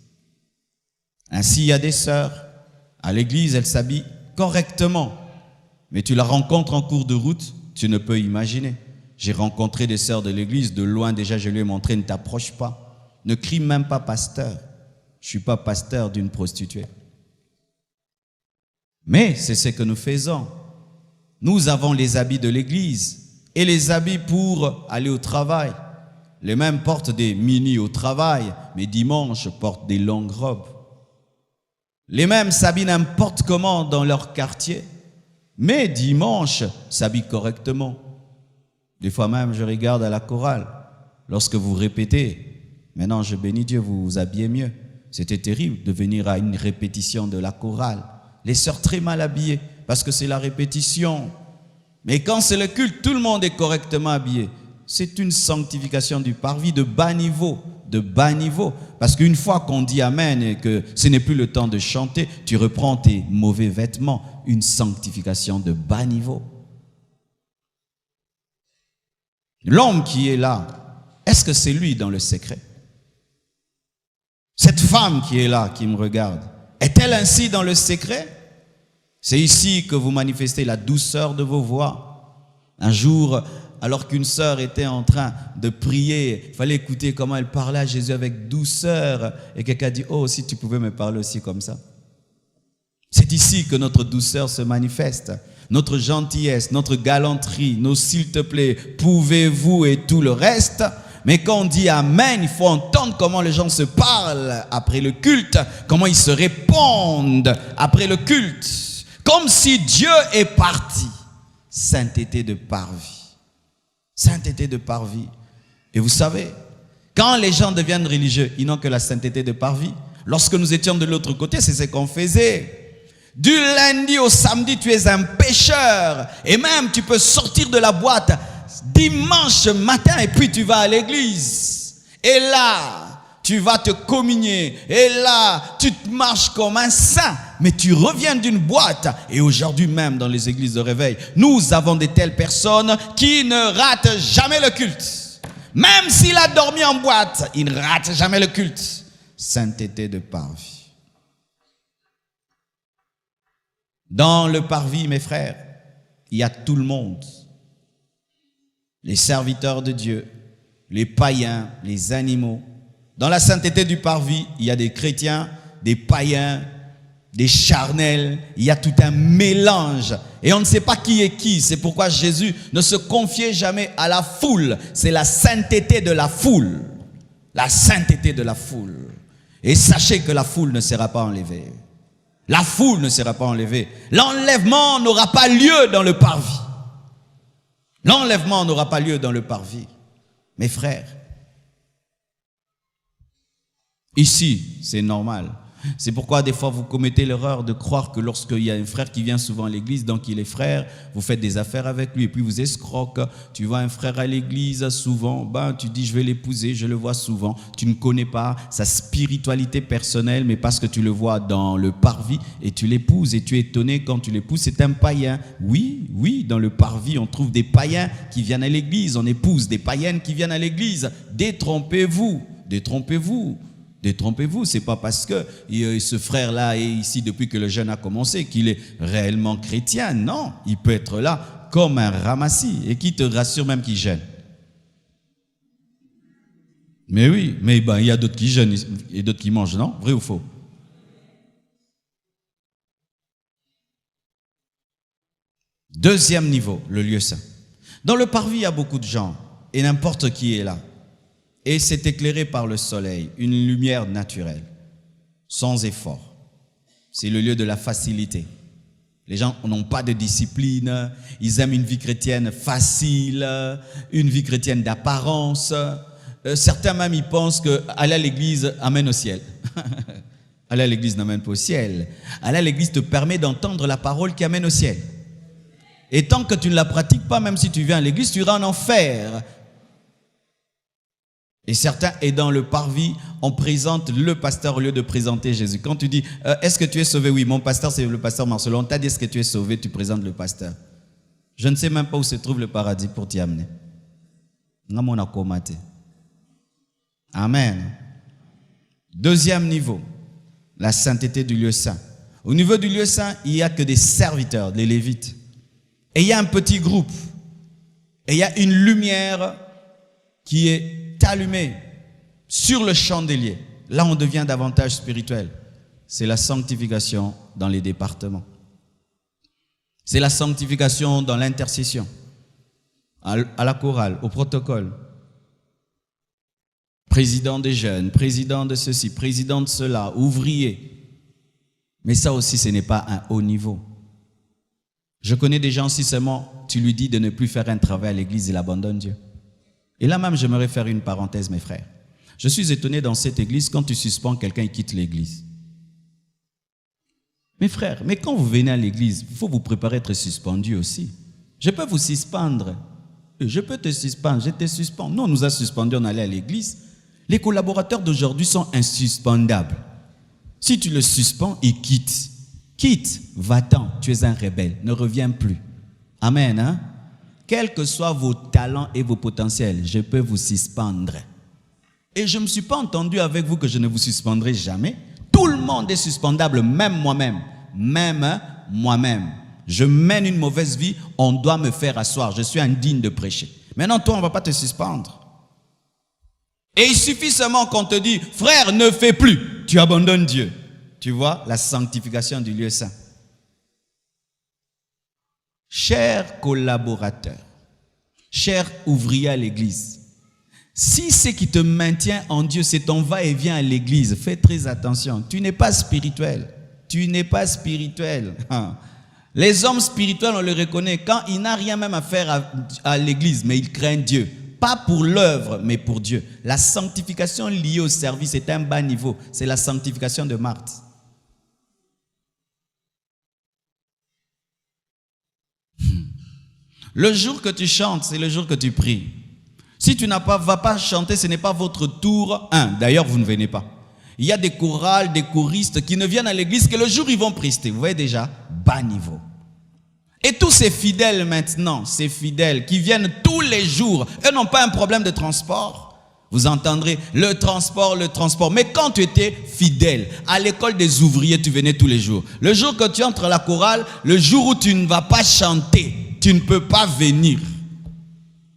Ainsi, il y a des sœurs, à l'église, elles s'habillent correctement. Mais tu la rencontres en cours de route, tu ne peux imaginer. J'ai rencontré des sœurs de l'église, de loin déjà, je lui ai montré, ne t'approche pas. Ne crie même pas pasteur. Je ne suis pas pasteur d'une prostituée. Mais c'est ce que nous faisons. Nous avons les habits de l'église et les habits pour aller au travail. Les mêmes portent des mini au travail, mais dimanche portent des longues robes. Les mêmes s'habillent n'importe comment dans leur quartier, mais dimanche s'habillent correctement. Des fois même, je regarde à la chorale, lorsque vous répétez, maintenant je bénis Dieu, vous vous habillez mieux. C'était terrible de venir à une répétition de la chorale. Les sœurs très mal habillées, parce que c'est la répétition. Mais quand c'est le culte, tout le monde est correctement habillé. C'est une sanctification du parvis de bas niveau, Parce qu'une fois qu'on dit Amen et que ce n'est plus le temps de chanter, tu reprends tes mauvais vêtements, une sanctification de bas niveau. L'homme qui est là, est-ce que c'est lui dans le secret? Cette femme qui est là, qui me regarde, est-elle ainsi dans le secret? C'est ici que vous manifestez la douceur de vos voix. Un jour, alors qu'une sœur était en train de prier, il fallait écouter comment elle parlait à Jésus avec douceur. Et quelqu'un a dit, oh, si tu pouvais me parler aussi comme ça. C'est ici que notre douceur se manifeste. Notre gentillesse, notre galanterie, nos s'il te plaît, pouvez-vous et tout le reste. Mais quand on dit Amen, il faut entendre comment les gens se parlent après le culte, comment ils se répondent après le culte. Comme si Dieu est parti. Sainteté de parvis. Sainteté de parvis. Et vous savez, quand les gens deviennent religieux, ils n'ont que la sainteté de parvis. Lorsque nous étions de l'autre côté, c'est ce qu'on faisait. Du lundi au samedi, tu es un pécheur. Et même, tu peux sortir de la boîte dimanche matin et puis tu vas à l'église. Et là, tu vas te communier. Et là, tu te marches comme un saint. Mais tu reviens d'une boîte. Et aujourd'hui même, dans les églises de réveil, nous avons de telles personnes qui ne ratent jamais le culte. Même s'il a dormi en boîte, il ne rate jamais le culte. Sainteté de parvis. Dans le parvis, mes frères, il y a tout le monde. Les serviteurs de Dieu, les païens, les animaux. Dans la sainteté du parvis, il y a des chrétiens, des païens, des charnels. Il y a tout un mélange. Et on ne sait pas qui est qui. C'est pourquoi Jésus ne se confiait jamais à la foule. C'est la sainteté de la foule. La sainteté de la foule. Et sachez que la foule ne sera pas enlevée. La foule ne sera pas enlevée. L'enlèvement n'aura pas lieu dans le parvis. L'enlèvement n'aura pas lieu dans le parvis. Mes frères, ici, c'est normal. C'est pourquoi des fois vous commettez l'erreur de croire que lorsqu'il y a un frère qui vient souvent à l'église, donc il est frère, vous faites des affaires avec lui et puis vous escroquez. Tu vois un frère à l'église souvent, tu dis je vais l'épouser, je le vois souvent. Tu ne connais pas sa spiritualité personnelle, mais parce que tu le vois dans le parvis et tu l'épouses et tu es étonné quand tu l'épouses, c'est un païen. Oui, dans le parvis, on trouve des païens qui viennent à l'église, on épouse des païennes qui viennent à l'église. Détrompez-vous. Détrompez-vous, c'est pas parce que ce frère-là est ici depuis que le jeûne a commencé qu'il est réellement chrétien. Non, il peut être là comme un ramassis et qui te rassure même qu'il jeûne. Mais oui, mais il y a d'autres qui jeûnent et d'autres qui mangent, non? Vrai ou faux? Deuxième niveau, le lieu saint. Dans le parvis, il y a beaucoup de gens et n'importe qui est là. et c'est éclairé par le soleil, une lumière naturelle, sans effort. C'est le lieu de la facilité. Les gens n'ont pas de discipline, ils aiment une vie chrétienne facile, une vie chrétienne d'apparence. Certains même, ils pensent qu'aller à l'église amène au ciel. Aller à l'église n'amène pas au ciel. Aller à l'église te permet d'entendre la parole qui amène au ciel. Et tant que tu ne la pratiques pas, même si tu viens à l'église, tu iras en enfer. Et certains, et dans le parvis, on présente le pasteur au lieu de présenter Jésus. Quand tu dis, est-ce que tu es sauvé? Oui, mon pasteur, c'est le pasteur Marcelo. On t'a dit, est-ce que tu es sauvé? Tu présentes le pasteur. Je ne sais même pas où se trouve le paradis pour t'y amener. Amen. Deuxième niveau, la sainteté du lieu saint. Au niveau du lieu saint, il n'y a que des serviteurs, des Lévites. Et il y a un petit groupe. Et il y a une lumière qui est allumée sur le chandelier. Là, on devient davantage spirituel. C'est la sanctification dans les départements. C'est la sanctification dans l'intercession, à la chorale, au protocole. Président des jeunes, président de ceci, président de cela, ouvrier. Mais ça aussi, ce n'est pas un haut niveau. Je connais des gens, si seulement tu lui dis de ne plus faire un travail à l'église, il abandonne Dieu. Et là même, j'aimerais faire une parenthèse, mes frères. Je suis étonné dans cette église, quand tu suspends quelqu'un, il quitte l'église. Mes frères, mais quand vous venez à l'église, il faut vous préparer à être suspendu aussi. Je peux vous suspendre. Je peux te suspendre, je te suspends. Nous, on nous a suspendus, on allait à l'église. Les collaborateurs d'aujourd'hui sont insuspendables. Si tu le suspends, il quitte. Quitte, va-t'en, tu es un rebelle, ne reviens plus. Amen, hein? Quels que soient vos talents et vos potentiels, je peux vous suspendre. Et je ne me suis pas entendu avec vous que je ne vous suspendrai jamais. Tout le monde est suspendable, même moi-même. Même moi-même. Je mène une mauvaise vie, on doit me faire asseoir. Je suis indigne de prêcher. Maintenant, toi, on ne va pas te suspendre. Et il suffit seulement qu'on te dise, frère, ne fais plus. Tu abandonnes Dieu. Tu vois, la sanctification du lieu saint. Chers collaborateurs, chers ouvriers à l'église, si ce qui te maintient en Dieu, c'est ton va-et-vient à l'église, fais très attention. Tu n'es pas spirituel. Tu n'es pas spirituel. Les hommes spirituels, on le reconnaît quand il n'a rien même à faire à l'église, mais il craint Dieu. Pas pour l'œuvre, mais pour Dieu. La sanctification liée au service est un bas niveau. C'est la sanctification de Marthe. Le jour que tu chantes, c'est le jour que tu pries. Si tu vas pas chanter, ce n'est pas votre tour. D'ailleurs, vous ne venez pas. Il y a des chorales, des choristes qui ne viennent à l'église que le jour où ils vont prester. Vous voyez déjà, bas niveau. Et tous ces fidèles maintenant, ces fidèles qui viennent tous les jours, eux n'ont pas un problème de transport. Vous entendrez le transport. Mais quand tu étais fidèle, à l'école des ouvriers, tu venais tous les jours. Le jour que tu entres à la chorale, le jour où tu ne vas pas chanter, tu ne peux pas venir.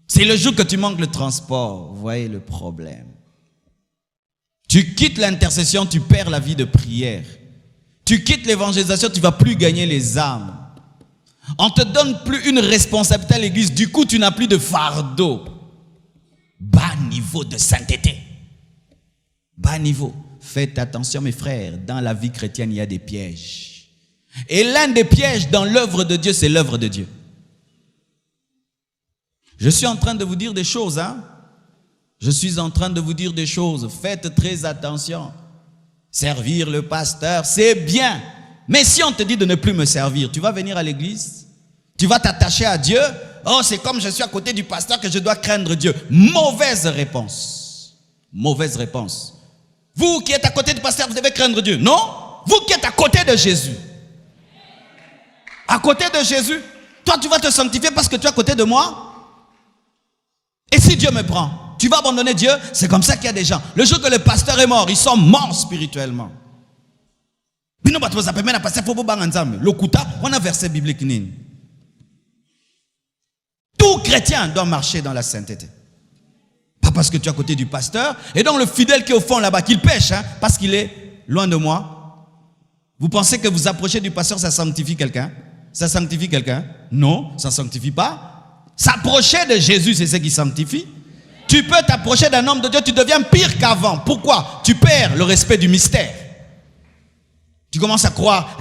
C'est le jour que tu manques le transport. Vous voyez le problème. Tu quittes l'intercession, tu perds la vie de prière. Tu quittes l'évangélisation, tu ne vas plus gagner les âmes. On ne te donne plus une responsabilité à l'église. Du coup, tu n'as plus de fardeau. Bas niveau de sainteté. Bas niveau. Faites attention, mes frères. Dans la vie chrétienne, il y a des pièges. Et l'un des pièges dans l'œuvre de Dieu, c'est l'œuvre de Dieu. Je suis en train de vous dire des choses, hein? Je suis en train de vous dire des choses. Faites très attention. Servir le pasteur, c'est bien. Mais si on te dit de ne plus me servir, tu vas venir à l'église? Tu vas t'attacher à Dieu? Oh, c'est comme je suis à côté du pasteur que je dois craindre Dieu. Mauvaise réponse. Mauvaise réponse. Vous qui êtes à côté du pasteur, vous devez craindre Dieu. Non? Vous qui êtes à côté de Jésus. À côté de Jésus, toi tu vas te sanctifier parce que tu es à côté de moi? Et si Dieu me prend, tu vas abandonner Dieu? C'est comme ça qu'il y a des gens. Le jour que le pasteur est mort, ils sont morts spirituellement. On a verset biblique. Tout chrétien doit marcher dans la sainteté. Pas parce que tu es à côté du pasteur. Et donc le fidèle qui est au fond là-bas, qu'il pêche, hein, parce qu'il est loin de moi. Vous pensez que vous approchez du pasteur, ça sanctifie quelqu'un? Ça sanctifie quelqu'un? Non, ça ne sanctifie pas. S'approcher de Jésus, c'est ce qui sanctifie. Tu peux t'approcher d'un homme de Dieu, tu deviens pire qu'avant. Pourquoi? Tu perds le respect du mystère. Tu commences à croire,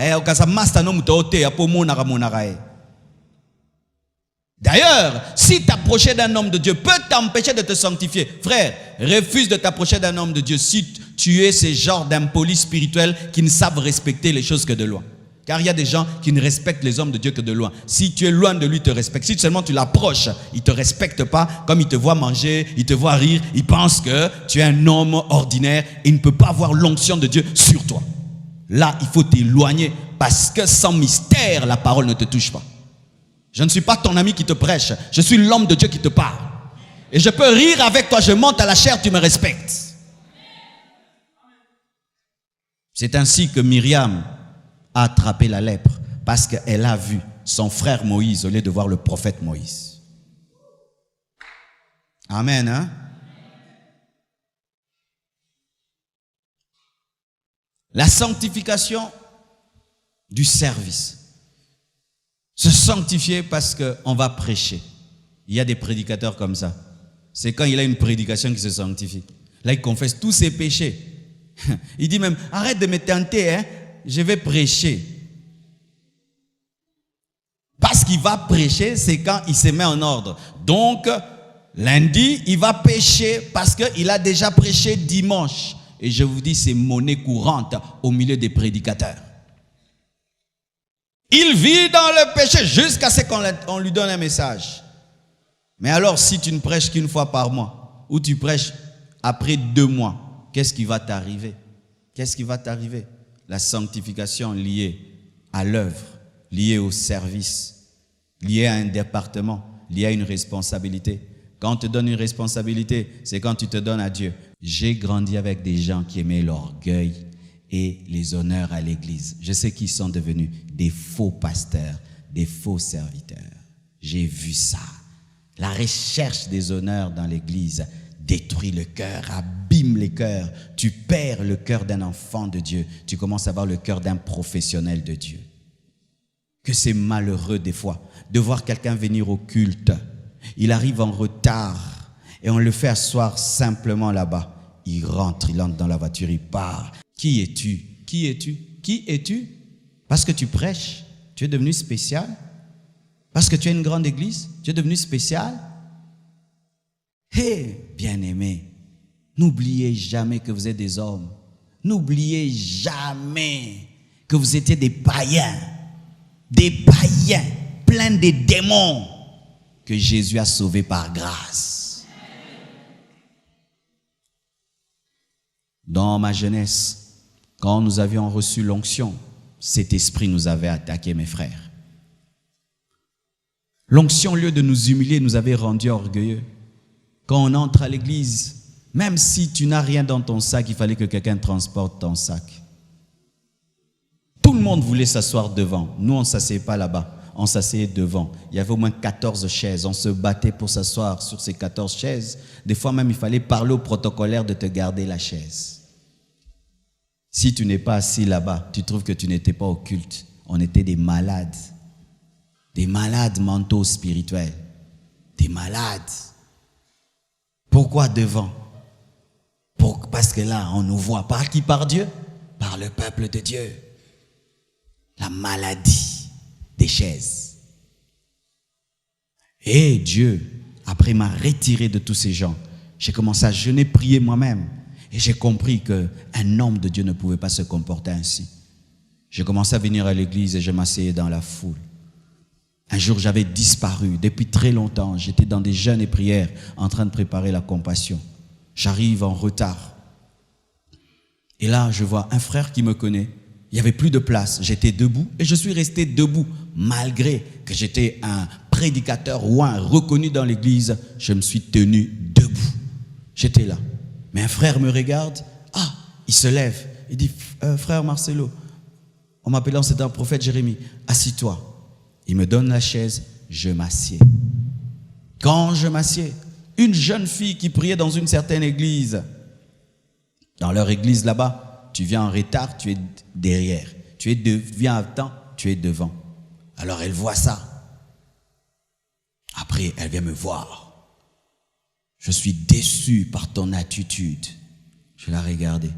d'ailleurs, si t'approcher d'un homme de Dieu peut t'empêcher de te sanctifier, frère, refuse de t'approcher d'un homme de Dieu si tu es ce genre d'impolis spirituel qui ne savent respecter les choses que de loin. Car il y a des gens qui ne respectent les hommes de Dieu que de loin. Si tu es loin de lui, il te respecte. Si seulement tu l'approches, il ne te respecte pas. Comme il te voit manger, il te voit rire, il pense que tu es un homme ordinaire et il ne peut pas avoir l'onction de Dieu sur toi. Là, il faut t'éloigner parce que sans mystère, la parole ne te touche pas. Je ne suis pas ton ami qui te prêche. Je suis l'homme de Dieu qui te parle. Et je peux rire avec toi. Je monte à la chair, tu me respectes. C'est ainsi que Myriam a attrapé la lèpre parce qu'elle a vu son frère Moïse au lieu de voir le prophète Moïse. Amen, hein? La sanctification du service. Se sanctifier parce qu'on va prêcher. Il y a des prédicateurs comme ça. C'est quand il a une prédication qui se sanctifie. Là, il confesse tous ses péchés. Il dit même, arrête de me tenter, hein? Je vais prêcher. Parce qu'il va prêcher, c'est quand il se met en ordre. Donc, lundi, il va pécher parce qu'il a déjà prêché dimanche. Et je vous dis, c'est monnaie courante au milieu des prédicateurs. Il vit dans le péché jusqu'à ce qu'on lui donne un message. Mais alors, si tu ne prêches qu'une fois par mois, ou tu prêches après 2 mois, qu'est-ce qui va t'arriver? Qu'est-ce qui va t'arriver? La sanctification liée à l'œuvre, liée au service, liée à un département, liée à une responsabilité. Quand on te donne une responsabilité, c'est quand tu te donnes à Dieu. J'ai grandi avec des gens qui aimaient l'orgueil et les honneurs à l'église. Je sais qu'ils sont devenus des faux pasteurs, des faux serviteurs. J'ai vu ça. La recherche des honneurs dans l'église détruit le cœur, abîme les cœurs. Tu perds le cœur d'un enfant de Dieu. Tu commences à avoir le cœur d'un professionnel de Dieu. Que c'est malheureux des fois de voir quelqu'un venir au culte. Il arrive en retard et on le fait asseoir simplement là-bas. Il entre dans la voiture, il part. Qui es-tu? Qui es-tu? Qui es-tu? Parce que tu prêches, tu es devenu spécial? Parce que tu as une grande église, tu es devenu spécial? Hé, bien-aimés, n'oubliez jamais que vous êtes des hommes. N'oubliez jamais que vous étiez des païens pleins de démons que Jésus a sauvés par grâce. Dans ma jeunesse, quand nous avions reçu l'onction, cet esprit nous avait attaqué, mes frères. L'onction, au lieu de nous humilier, nous avait rendus orgueilleux. Quand on entre à l'église, même si tu n'as rien dans ton sac, il fallait que quelqu'un transporte ton sac. Tout le monde voulait s'asseoir devant. Nous, on ne s'asseyait pas là-bas. On s'asseyait devant. Il y avait au moins 14 chaises. On se battait pour s'asseoir sur ces 14 chaises. Des fois même, il fallait parler au protocolaire de te garder la chaise. Si tu n'es pas assis là-bas, tu trouves que tu n'étais pas au culte. On était des malades. Des malades mentaux spirituels. Des malades. Pourquoi devant? Parce que là, on nous voit. Par qui? Par Dieu? Par le peuple de Dieu. La maladie des chaises. Et Dieu, après m'a retiré de tous ces gens, j'ai commencé à jeûner, prier moi-même. Et j'ai compris qu'un homme de Dieu ne pouvait pas se comporter ainsi. J'ai commencé à venir à l'église et je m'asseyais dans la foule. Un jour, j'avais disparu. Depuis très longtemps, j'étais dans des jeûnes et prières en train de préparer la compassion. J'arrive en retard. Et là, je vois un frère qui me connaît. Il n'y avait plus de place. J'étais debout et je suis resté debout. Malgré que j'étais un prédicateur ouin reconnu dans l'église, je me suis tenu debout. J'étais là. Mais un frère me regarde. Ah, il se lève. Il dit, frère Marcelo, en m'appelant, c'est un prophète Jérémie. Assis-toi. Il me donne la chaise, je m'assieds. Quand je m'assieds, une jeune fille qui priait dans une certaine église, dans leur église là-bas, tu viens en retard, tu es derrière. Viens à temps, tu es devant. Alors elle voit ça. Après, elle vient me voir. Je suis déçu par ton attitude. Je la regardais.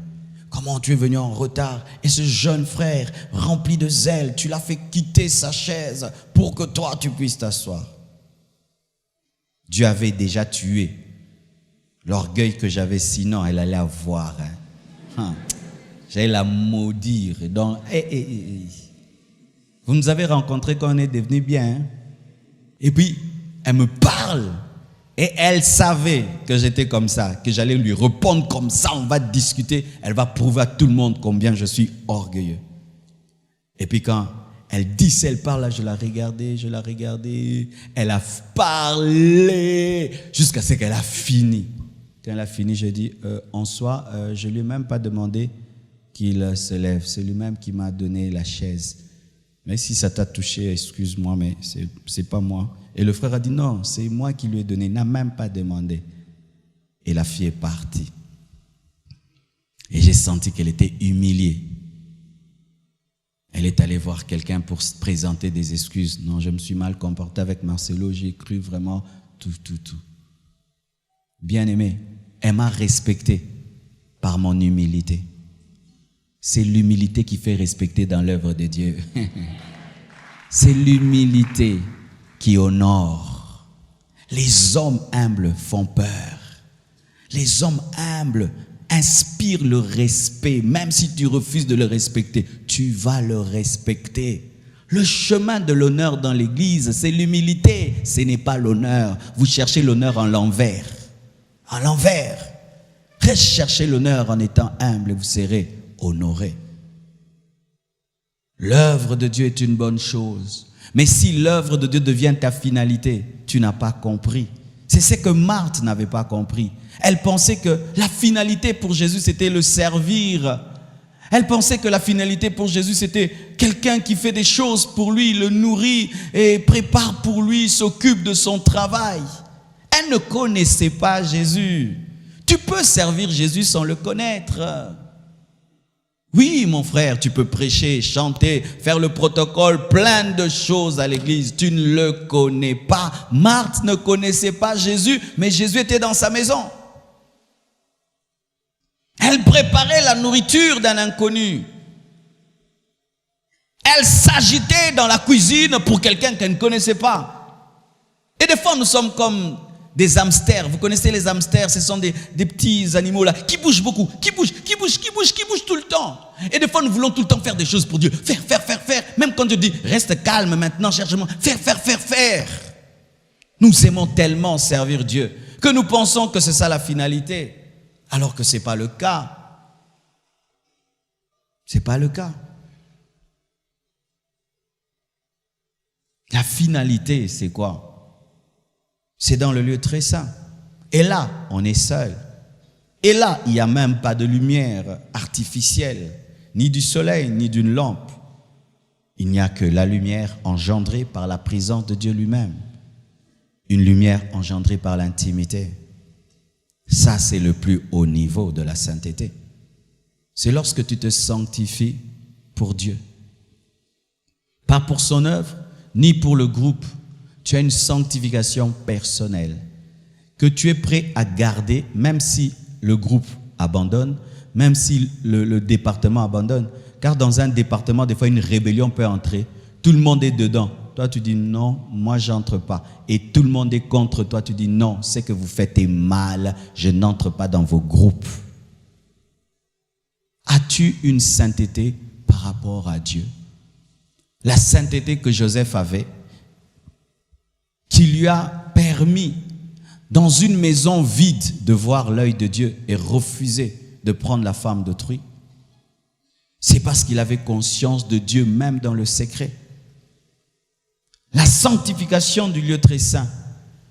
Comment tu es venu en retard? Et ce jeune frère, rempli de zèle, tu l'as fait quitter sa chaise pour que toi, tu puisses t'asseoir. Dieu avait déjà tué l'orgueil que j'avais, sinon elle allait avoir. J'allais la maudire. Donc, vous nous avez rencontrés quand on est devenu bien. Et puis, elle me parle. Et elle savait que j'étais comme ça, que j'allais lui répondre comme ça, on va discuter. Elle va prouver à tout le monde combien je suis orgueilleux. Et puis quand elle dit, si elle parle, là, je la regardais. Elle a parlé jusqu'à ce qu'elle a fini. Quand elle a fini, je dis, en soi, je ne lui ai même pas demandé qu'il se lève. C'est lui-même qui m'a donné la chaise. Mais si ça t'a touché, excuse-moi, mais c'est pas moi. Et le frère a dit, non, c'est moi qui lui ai donné, il n'a même pas demandé. Et la fille est partie. Et j'ai senti qu'elle était humiliée. Elle est allée voir quelqu'un pour se présenter des excuses. Non, je me suis mal comporté avec Marcelo, j'ai cru vraiment tout. Bien aimé, elle m'a respecté par mon humilité. C'est l'humilité qui fait respecter dans l'œuvre de Dieu. C'est l'humilité qui honore. Les hommes humbles font peur. Les hommes humbles inspirent le respect. Même si tu refuses de le respecter, tu vas le respecter. Le chemin de l'honneur dans l'église, c'est l'humilité. Ce n'est pas l'honneur. Vous cherchez l'honneur en l'envers. En l'envers. Recherchez l'honneur en étant humble et vous serez honoré. L'œuvre de Dieu est une bonne chose. Mais si l'œuvre de Dieu devient ta finalité, tu n'as pas compris. C'est ce que Marthe n'avait pas compris. Elle pensait que la finalité pour Jésus, c'était le servir. Elle pensait que la finalité pour Jésus, c'était quelqu'un qui fait des choses pour lui, le nourrit et prépare pour lui, s'occupe de son travail. Elle ne connaissait pas Jésus. Tu peux servir Jésus sans le connaître. Oui, mon frère, tu peux prêcher, chanter, faire le protocole, plein de choses à l'église. Tu ne le connais pas. Marthe ne connaissait pas Jésus, mais Jésus était dans sa maison. Elle préparait la nourriture d'un inconnu. Elle s'agitait dans la cuisine pour quelqu'un qu'elle ne connaissait pas. Et des fois, nous sommes comme des hamsters. Vous connaissez les hamsters? Ce sont des petits animaux là qui bougent beaucoup, qui bougent tout le temps. Et des fois, nous voulons tout le temps faire des choses pour Dieu. Faire. Même quand Dieu dit, reste calme maintenant, cherche-moi. Faire. Nous aimons tellement servir Dieu que nous pensons que c'est ça la finalité. Alors que ce n'est pas le cas. Ce n'est pas le cas. La finalité, c'est quoi? C'est dans le lieu très saint. Et là, on est seul. Et là, il n'y a même pas de lumière artificielle, ni du soleil, ni d'une lampe. Il n'y a que la lumière engendrée par la présence de Dieu lui-même. Une lumière engendrée par l'intimité. Ça, c'est le plus haut niveau de la sainteté. C'est lorsque tu te sanctifies pour Dieu. Pas pour son œuvre, ni pour le groupe. Tu as une sanctification personnelle que tu es prêt à garder, même si le groupe abandonne, même si le département abandonne. Car dans un département, des fois, une rébellion peut entrer. Tout le monde est dedans. Toi, tu dis non, moi, j'entre pas. Et tout le monde est contre toi. Tu dis non, ce que vous faites est mal. Je n'entre pas dans vos groupes. As-tu une sainteté par rapport à Dieu? La sainteté que Joseph avait, qui lui a permis, dans une maison vide, de voir l'œil de Dieu et refuser de prendre la femme d'autrui. C'est parce qu'il avait conscience de Dieu même dans le secret. La sanctification du lieu très saint,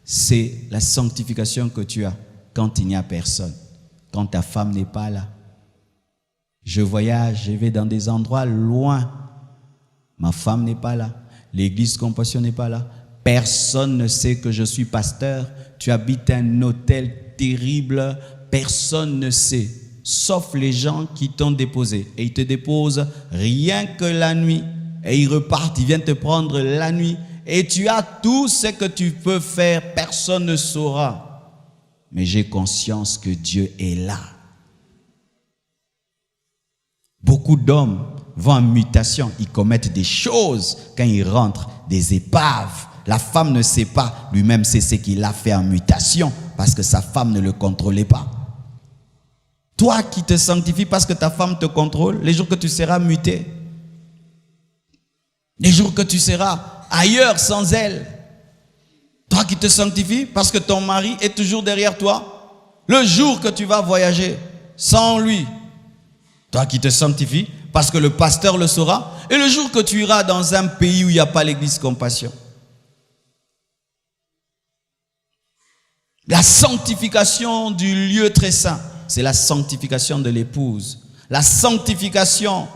c'est la sanctification que tu as quand il n'y a personne, quand ta femme n'est pas là. Je voyage, je vais dans des endroits loin. Ma femme n'est pas là. L'église Compassion n'est pas là. Personne ne sait que je suis pasteur. Tu habites un hôtel terrible. Personne ne sait, sauf les gens qui t'ont déposé. Et ils te déposent rien que la nuit. Et ils repartent, ils viennent te prendre la nuit. Et tu as tout ce que tu peux faire. Personne ne saura. mais j'ai conscience que Dieu est là. Beaucoup d'hommes vont en mutation, ils commettent des choses quand ils rentrent, des épaves. La femme ne sait pas, lui-même sait ce qu'il a fait en mutation parce que sa femme ne le contrôlait pas. Toi qui te sanctifies parce que ta femme te contrôle, les jours que tu seras muté, les jours que tu seras ailleurs sans elle, toi qui te sanctifies parce que ton mari est toujours derrière toi, le jour que tu vas voyager sans lui, toi qui te sanctifies parce que le pasteur le saura, et le jour que tu iras dans un pays où il n'y a pas l'église Compassion. La sanctification du lieu très saint, c'est la sanctification de l'épouse. La sanctification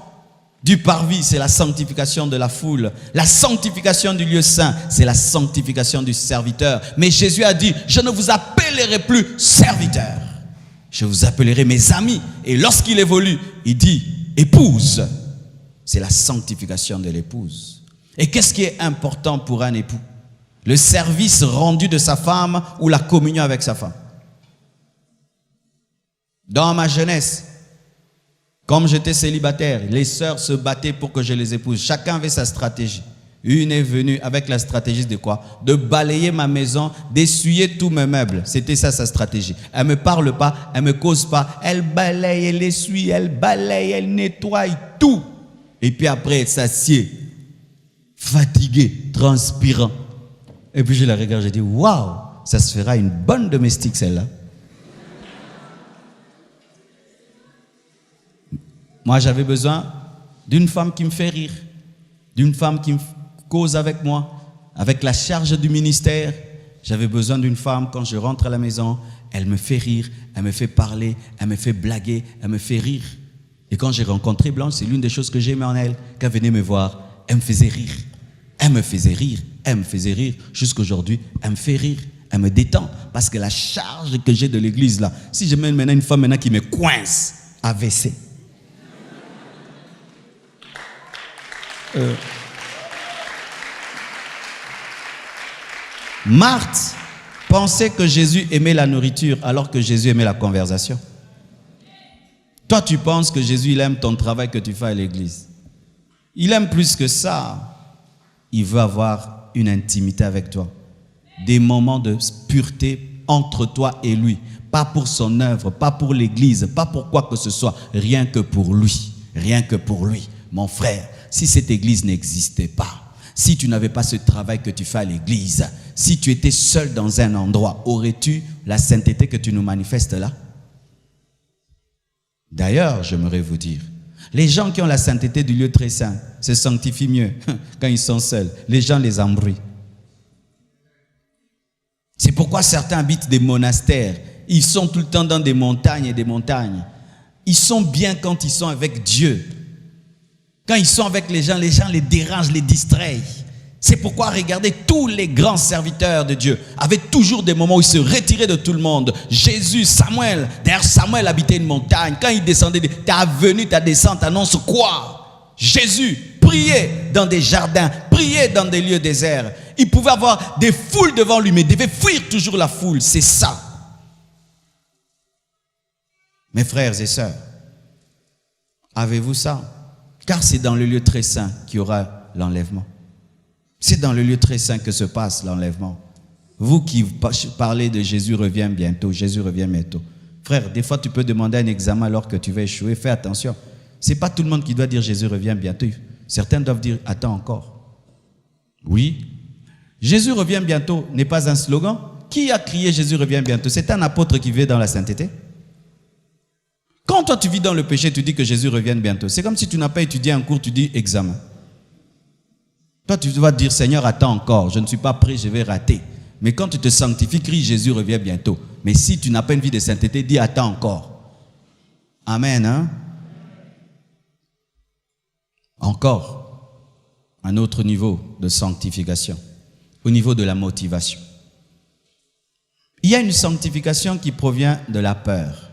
du parvis, c'est la sanctification de la foule. La sanctification du lieu saint, c'est la sanctification du serviteur. Mais Jésus a dit, je ne vous appellerai plus serviteurs. Je vous appellerai mes amis. Et lorsqu'il évolue, il dit, épouse. C'est la sanctification de l'épouse. Et qu'est-ce qui est important pour un époux? Le service rendu de sa femme ou la communion avec sa femme. Dans ma jeunesse, comme j'étais célibataire, les sœurs se battaient pour que je les épouse. Chacun avait sa stratégie. Une est venue avec la stratégie de quoi? De balayer ma maison, d'essuyer tous mes meubles. C'était ça sa stratégie. Elle ne me parle pas, elle ne me cause pas. Elle balaye, elle essuie, elle balaye, elle nettoie tout. Et puis après, elle s'assied, fatiguée, transpirant. Et puis je la regarde, je dis, waouh, ça se fera une bonne domestique celle-là. Moi, j'avais besoin d'une femme qui me fait rire, d'une femme qui me cause avec moi, avec la charge du ministère. J'avais besoin d'une femme, quand je rentre à la maison, elle me fait rire, elle me fait parler, elle me fait blaguer, elle me fait rire. Et quand j'ai rencontré Blanche, c'est l'une des choses que j'aimais en elle. Quand elle venait me voir, elle me faisait rire. Elle me faisait rire, elle me faisait rire. Jusqu'aujourd'hui, elle me fait rire, elle me détend. Parce que la charge que j'ai de l'église là, si je mets maintenant une femme maintenant qui me coince, AVC. Marthe pensait que Jésus aimait la nourriture alors que Jésus aimait la conversation. Toi, tu penses que Jésus, il aime ton travail que tu fais à l'église. Il aime plus que ça. Il veut avoir une intimité avec toi. Des moments de pureté entre toi et lui. Pas pour son œuvre, pas pour l'église, pas pour quoi que ce soit. Rien que pour lui. Rien que pour lui. Mon frère, si cette église n'existait pas, si tu n'avais pas ce travail que tu fais à l'église, si tu étais seul dans un endroit, aurais-tu la sainteté que tu nous manifestes là? D'ailleurs, j'aimerais vous dire, les gens qui ont la sainteté du lieu très saint se sanctifient mieux quand ils sont seuls. Les gens les embrouillent. C'est pourquoi certains habitent des monastères. Ils sont tout le temps dans des montagnes et des montagnes. Ils sont bien quand ils sont avec Dieu. Quand ils sont avec les gens les dérangent, les distraient. C'est pourquoi, regardez, tous les grands serviteurs de Dieu avaient toujours des moments où ils se retiraient de tout le monde. Jésus, Samuel, d'ailleurs Samuel habitait une montagne. Quand il descendait, ta venue, ta descente annonce quoi? Jésus priait dans des jardins, priait dans des lieux déserts. Il pouvait avoir des foules devant lui, mais il devait fuir toujours la foule. C'est ça. Mes frères et sœurs, avez-vous ça? Car c'est dans le lieu très saint qu'il y aura l'enlèvement. C'est dans le lieu très saint que se passe l'enlèvement. Vous qui parlez de Jésus revient bientôt, Jésus revient bientôt. Frère, des fois tu peux demander un examen alors que tu vas échouer. Fais attention. Ce n'est pas tout le monde qui doit dire Jésus revient bientôt. Certains doivent dire attends encore. Oui. Jésus revient bientôt n'est pas un slogan. Qui a crié Jésus revient bientôt? C'est un apôtre qui vit dans la sainteté. Quand toi tu vis dans le péché, tu dis que Jésus revienne bientôt. C'est comme si tu n'as pas étudié un cours, tu dis examen. Toi tu vas dire Seigneur attends encore, je ne suis pas prêt, je vais rater. Mais quand tu te sanctifies, crie Jésus revient bientôt. Mais si tu n'as pas une vie de sainteté, dis attends encore. Amen. Hein? Encore un autre niveau de sanctification, au niveau de la motivation. Il y a une sanctification qui provient de la peur.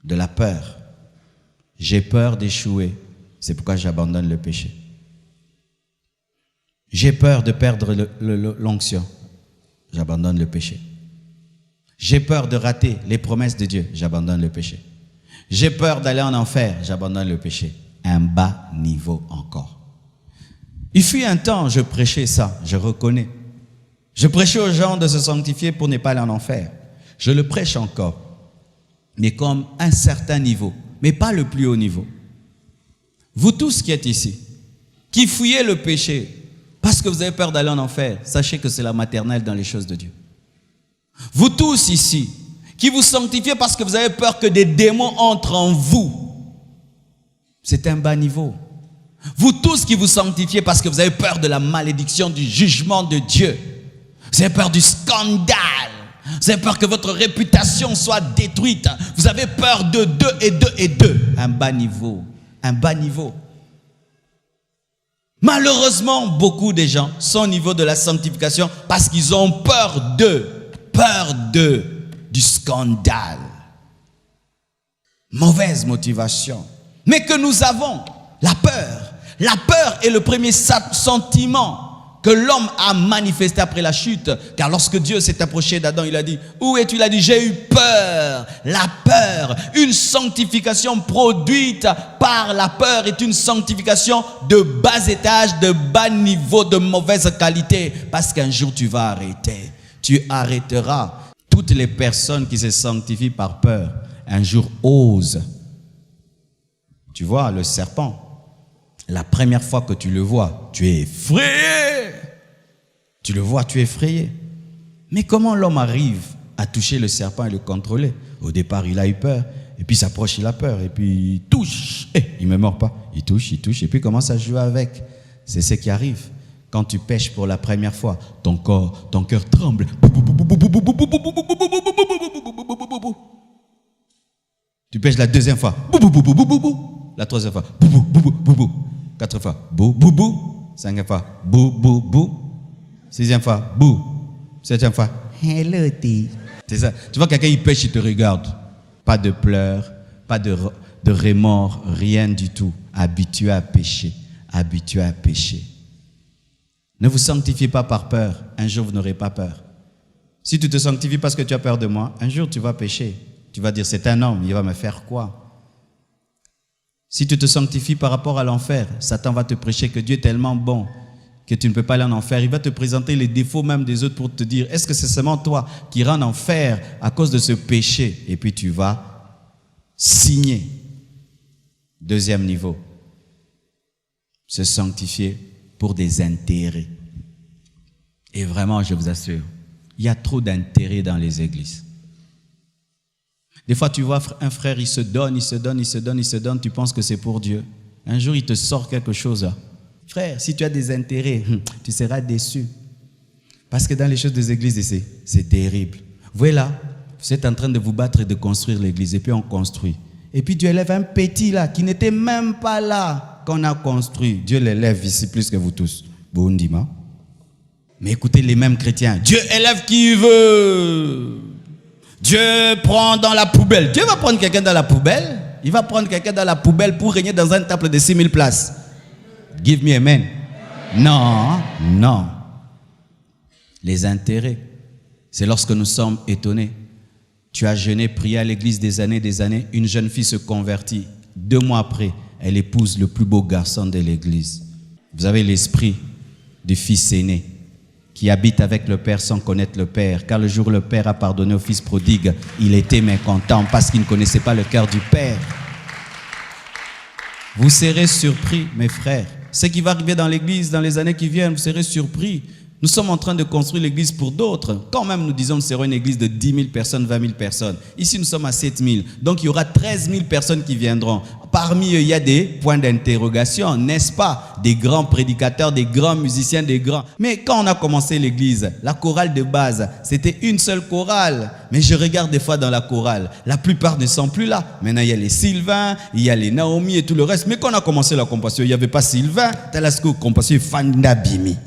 De la peur. J'ai peur d'échouer. C'est pourquoi j'abandonne le péché. J'ai peur de perdre l'onction. J'abandonne le péché. J'ai peur de rater les promesses de Dieu, j'abandonne le péché. J'ai peur d'aller en enfer, j'abandonne le péché. Un bas niveau encore. Il fut un temps, je prêchais ça, je reconnais. Je prêchais aux gens de se sanctifier pour ne pas aller en enfer. Je le prêche encore, mais comme un certain niveau, mais pas le plus haut niveau. Vous tous qui êtes ici, qui fouillez le péché parce que vous avez peur d'aller en enfer, sachez que c'est la maternelle dans les choses de Dieu. Vous tous ici, qui vous sanctifiez parce que vous avez peur que des démons entrent en vous, c'est un bas niveau. Vous tous qui vous sanctifiez parce que vous avez peur de la malédiction, du jugement de Dieu, vous avez peur du scandale, vous avez peur que votre réputation soit détruite, vous avez peur de deux, un bas niveau, un bas niveau. Malheureusement, beaucoup de gens sont au niveau de la sanctification parce qu'ils ont peur du scandale. Mauvaise motivation. Mais que nous avons la peur. La peur est le premier sentiment que l'homme a manifesté après la chute. Car lorsque Dieu s'est approché d'Adam, il a dit, où es-tu? Il a dit, j'ai eu peur. La peur, une sanctification produite par la peur est une sanctification de bas étage, de bas niveau, de mauvaise qualité. Parce qu'un jour tu vas arrêter. Tu arrêteras. Toutes les personnes qui se sanctifient par peur, un jour osent. Tu vois, le serpent, la première fois que tu le vois, tu es effrayé. Tu le vois, tu es effrayé. Mais comment l'homme arrive à toucher le serpent et le contrôler? Au départ, il a eu peur. Et puis il s'approche, il a peur. Et puis il touche. Il ne me mord pas. Il touche. Et puis il commence à jouer avec. C'est ce qui arrive. Quand tu pêches pour la première fois, ton cœur tremble. Tu pêches la deuxième fois. La troisième fois. 4 fois. Bou, bou, bou. 5e fois. Bou, bou, bou. 6e fois. Bou. 7e fois. Hello, T. C'est ça. Tu vois, quelqu'un, il pêche, il te regarde. Pas de pleurs, pas de remords, rien du tout. Habitué à pécher. Habitué à pécher. Ne vous sanctifiez pas par peur. Un jour, vous n'aurez pas peur. Si tu te sanctifies parce que tu as peur de moi, un jour, tu vas pécher. Tu vas dire, c'est un homme, il va me faire quoi? Si tu te sanctifies par rapport à l'enfer, Satan va te prêcher que Dieu est tellement bon que tu ne peux pas aller en enfer. Il va te présenter les défauts même des autres pour te dire, est-ce que c'est seulement toi qui iras en enfer à cause de ce péché? Et puis tu vas signer. Deuxième niveau. Se sanctifier pour des intérêts. Et vraiment, je vous assure, il y a trop d'intérêts dans les églises. Des fois, tu vois un frère, il se donne, tu penses que c'est pour Dieu. Un jour, il te sort quelque chose là. Frère, si tu as des intérêts, tu seras déçu. Parce que dans les choses des églises ici, c'est terrible. Vous voyez là, vous êtes en train de vous battre et de construire l'église, et puis on construit. Et puis Dieu élève un petit là, qui n'était même pas là, qu'on a construit. Dieu l'élève ici plus que vous tous. Bondima. Mais écoutez les mêmes chrétiens. Dieu élève qui veut. Dieu prend dans la poubelle. Dieu va prendre quelqu'un dans la poubelle. Il va prendre quelqu'un dans la poubelle pour régner dans un temple de 6000 places. Give me amen. Non, non. Les intérêts, c'est lorsque nous sommes étonnés. Tu as jeûné, prié à l'église des années, une jeune fille se convertit. 2 mois après, elle épouse le plus beau garçon de l'église. Vous avez l'esprit du fils aîné qui habite avec le Père sans connaître le Père. Car le jour où le Père a pardonné au fils prodigue, il était mécontent parce qu'il ne connaissait pas le cœur du Père. Vous serez surpris, mes frères. Ce qui va arriver dans l'église dans les années qui viennent, vous serez surpris. Nous sommes en train de construire l'église pour d'autres. Quand même, nous disons que nous serons une église de 10 000 personnes, 20 000 personnes. Ici, nous sommes à 7 000. Donc, il y aura 13 000 personnes qui viendront. Parmi eux, il y a des points d'interrogation, n'est-ce pas? Des grands prédicateurs, des grands musiciens, des grands... Mais quand on a commencé l'église, la chorale de base, c'était une seule chorale. Mais je regarde des fois dans la chorale, la plupart ne sont plus là. Maintenant, il y a les Sylvain, il y a les Naomi et tout le reste. Mais quand on a commencé la compassion, il n'y avait pas Sylvain, Talasco, compassion, Fandabimi.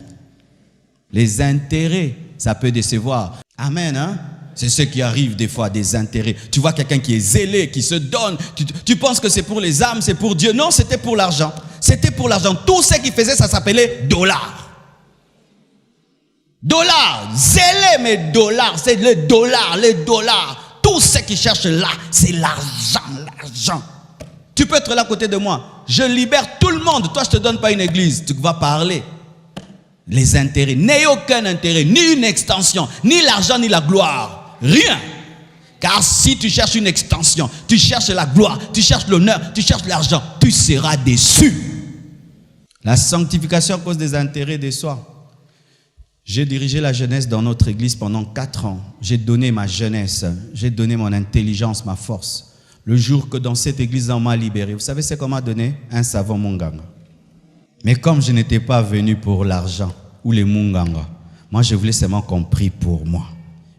Les intérêts, ça peut décevoir. Amen, hein? C'est ce qui arrive des fois, des intérêts. Tu vois quelqu'un qui est zélé, qui se donne. Tu penses que c'est pour les âmes, c'est pour Dieu. Non, c'était pour l'argent. C'était pour l'argent. Tout ce qu'il faisait, ça s'appelait dollar. Dollars, zélé mes dollars, c'est les dollars, les dollars. Tout ce qui cherche là, c'est l'argent, l'argent. Tu peux être là à côté de moi. Je libère tout le monde. Toi, je ne te donne pas une église. Tu vas parler. Les intérêts. N'ayez aucun intérêt, ni une extension, ni l'argent, ni la gloire. Rien. Car si tu cherches une extension, tu cherches la gloire, tu cherches l'honneur, tu cherches l'argent, tu seras déçu. La sanctification à cause des intérêts de soi. J'ai dirigé la jeunesse dans notre église pendant 4 ans. J'ai donné ma jeunesse, j'ai donné mon intelligence, ma force. Le jour que dans cette église on m'a libéré, vous savez c'est qu'on m'a donné? Un savon munganga. Mais comme je n'étais pas venu pour l'argent ou les munganga, moi je voulais seulement qu'on prie pour moi.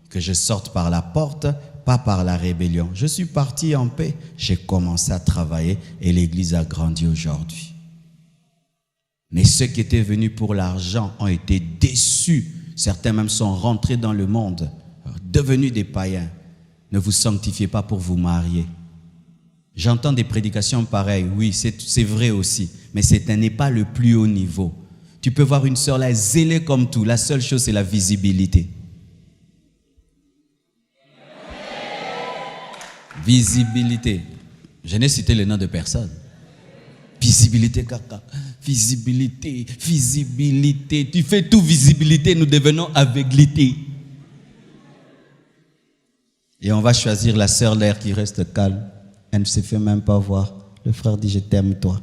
Que je sorte par la porte, pas par la rébellion. Je suis parti en paix, j'ai commencé à travailler et l'église a grandi aujourd'hui. Mais ceux qui étaient venus pour l'argent ont été déçus. Certains même sont rentrés dans le monde, devenus des païens. Ne vous sanctifiez pas pour vous marier. J'entends des prédications pareilles, oui, c'est vrai aussi. Mais ce n'est pas le plus haut niveau. Tu peux voir une sœur là, zélée comme tout. La seule chose, c'est la visibilité. Visibilité. Je n'ai cité le nom de personne. Visibilité, caca. Visibilité, visibilité. Tu fais tout visibilité, nous devenons aveuglité. Et on va choisir la sœur l'air qui reste calme. Elle ne se fait même pas voir. Le frère dit, je t'aime toi.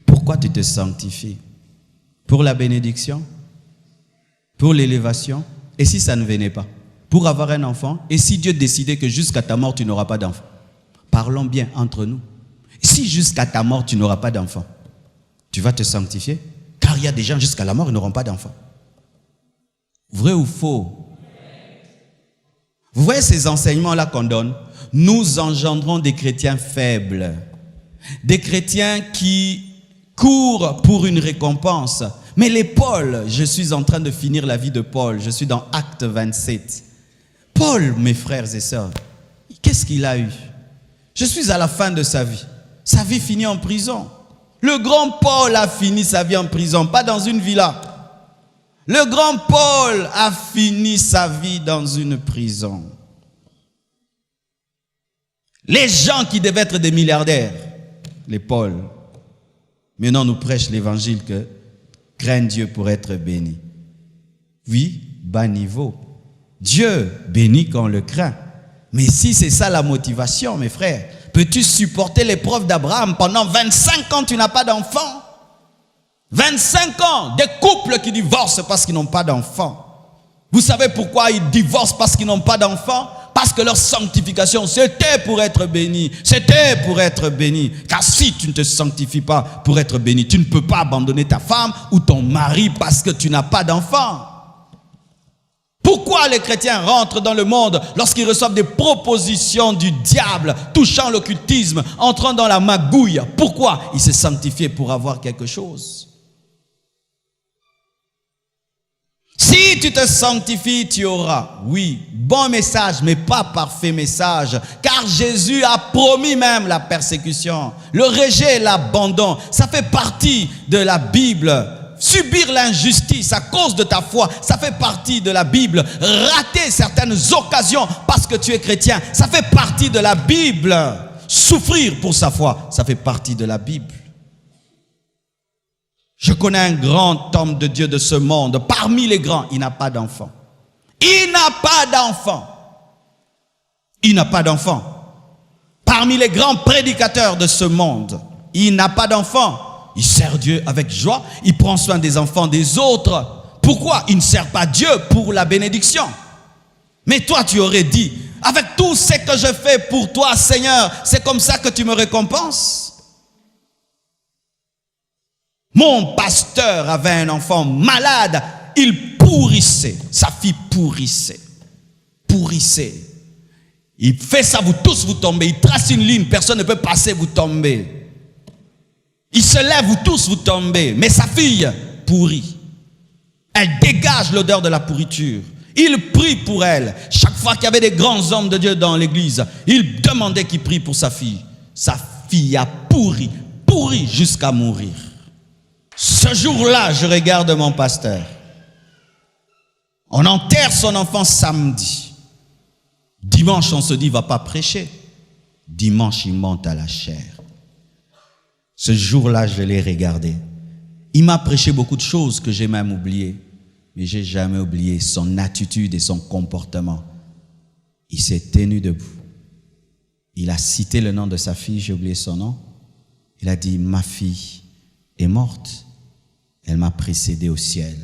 Pourquoi tu te sanctifies? Pour la bénédiction? Pour l'élévation? Et si ça ne venait pas? Pour avoir un enfant? Et si Dieu décidait que jusqu'à ta mort, tu n'auras pas d'enfant? Parlons bien entre nous. Si jusqu'à ta mort, tu n'auras pas d'enfant, tu vas te sanctifier? Car il y a des gens jusqu'à la mort, ils n'auront pas d'enfant. Vrai ou faux? Vous voyez ces enseignements-là qu'on donne? Nous engendrons des chrétiens faibles. Des chrétiens qui courent pour une récompense. Mais les Paul, je suis en train de finir la vie de Paul. Je suis dans Acte 27. Paul, mes frères et sœurs, qu'est-ce qu'il a eu? Je suis à la fin de sa vie. Sa vie finit en prison. Le grand Paul a fini sa vie en prison, pas dans une villa. Le grand Paul a fini sa vie dans une prison. Les gens qui devaient être des milliardaires, les Paul, maintenant nous prêchent l'évangile que crains Dieu pour être béni. Oui, bas niveau. Dieu bénit quand on le craint. Mais si c'est ça la motivation, mes frères, peux-tu supporter l'épreuve d'Abraham pendant 25 ans, tu n'as pas d'enfant? 25 ans, des couples qui divorcent parce qu'ils n'ont pas d'enfant. Vous savez pourquoi ils divorcent parce qu'ils n'ont pas d'enfant? Parce que leur sanctification, c'était pour être béni. C'était pour être béni. Car si tu ne te sanctifies pas pour être béni, tu ne peux pas abandonner ta femme ou ton mari parce que tu n'as pas d'enfant. Pourquoi les chrétiens rentrent dans le monde lorsqu'ils reçoivent des propositions du diable touchant l'occultisme, entrant dans la magouille? Pourquoi? Ils se sanctifient pour avoir quelque chose. Si tu te sanctifies, tu auras, oui, bon message, mais pas parfait message. Car Jésus a promis même la persécution, le rejet, l'abandon. Ça fait partie de la Bible. Subir l'injustice à cause de ta foi, ça fait partie de la Bible. Rater certaines occasions parce que tu es chrétien, ça fait partie de la Bible. Souffrir pour sa foi, ça fait partie de la Bible. Je connais un grand homme de Dieu de ce monde. Parmi les grands, il n'a pas d'enfant. Il n'a pas d'enfant. Il n'a pas d'enfant. Parmi les grands prédicateurs de ce monde, il n'a pas d'enfant. Il sert Dieu avec joie. Il prend soin des enfants des autres. Pourquoi? Il ne sert pas Dieu pour la bénédiction. Mais toi, tu aurais dit, avec tout ce que je fais pour toi, Seigneur, c'est comme ça que tu me récompenses? Mon pasteur avait un enfant malade, il pourrissait, sa fille pourrissait. Il fait ça, vous tous vous tombez, il trace une ligne, personne ne peut passer, vous tombez. Il se lève, vous tous vous tombez, mais sa fille pourrit. Elle dégage l'odeur de la pourriture. Il prie pour elle. Chaque fois qu'il y avait des grands hommes de Dieu dans l'église, il demandait qu'il prie pour sa fille. Sa fille a pourri jusqu'à mourir. Ce jour-là, je regarde mon pasteur. On enterre son enfant samedi. Dimanche, on se dit, il ne va pas prêcher. Dimanche, il monte à la chair. Ce jour-là, je l'ai regardé. Il m'a prêché beaucoup de choses que j'ai même oubliées. Mais je n'ai jamais oublié son attitude et son comportement. Il s'est tenu debout. Il a cité le nom de sa fille, j'ai oublié son nom. Il a dit, ma fille est morte. Elle m'a précédé au ciel.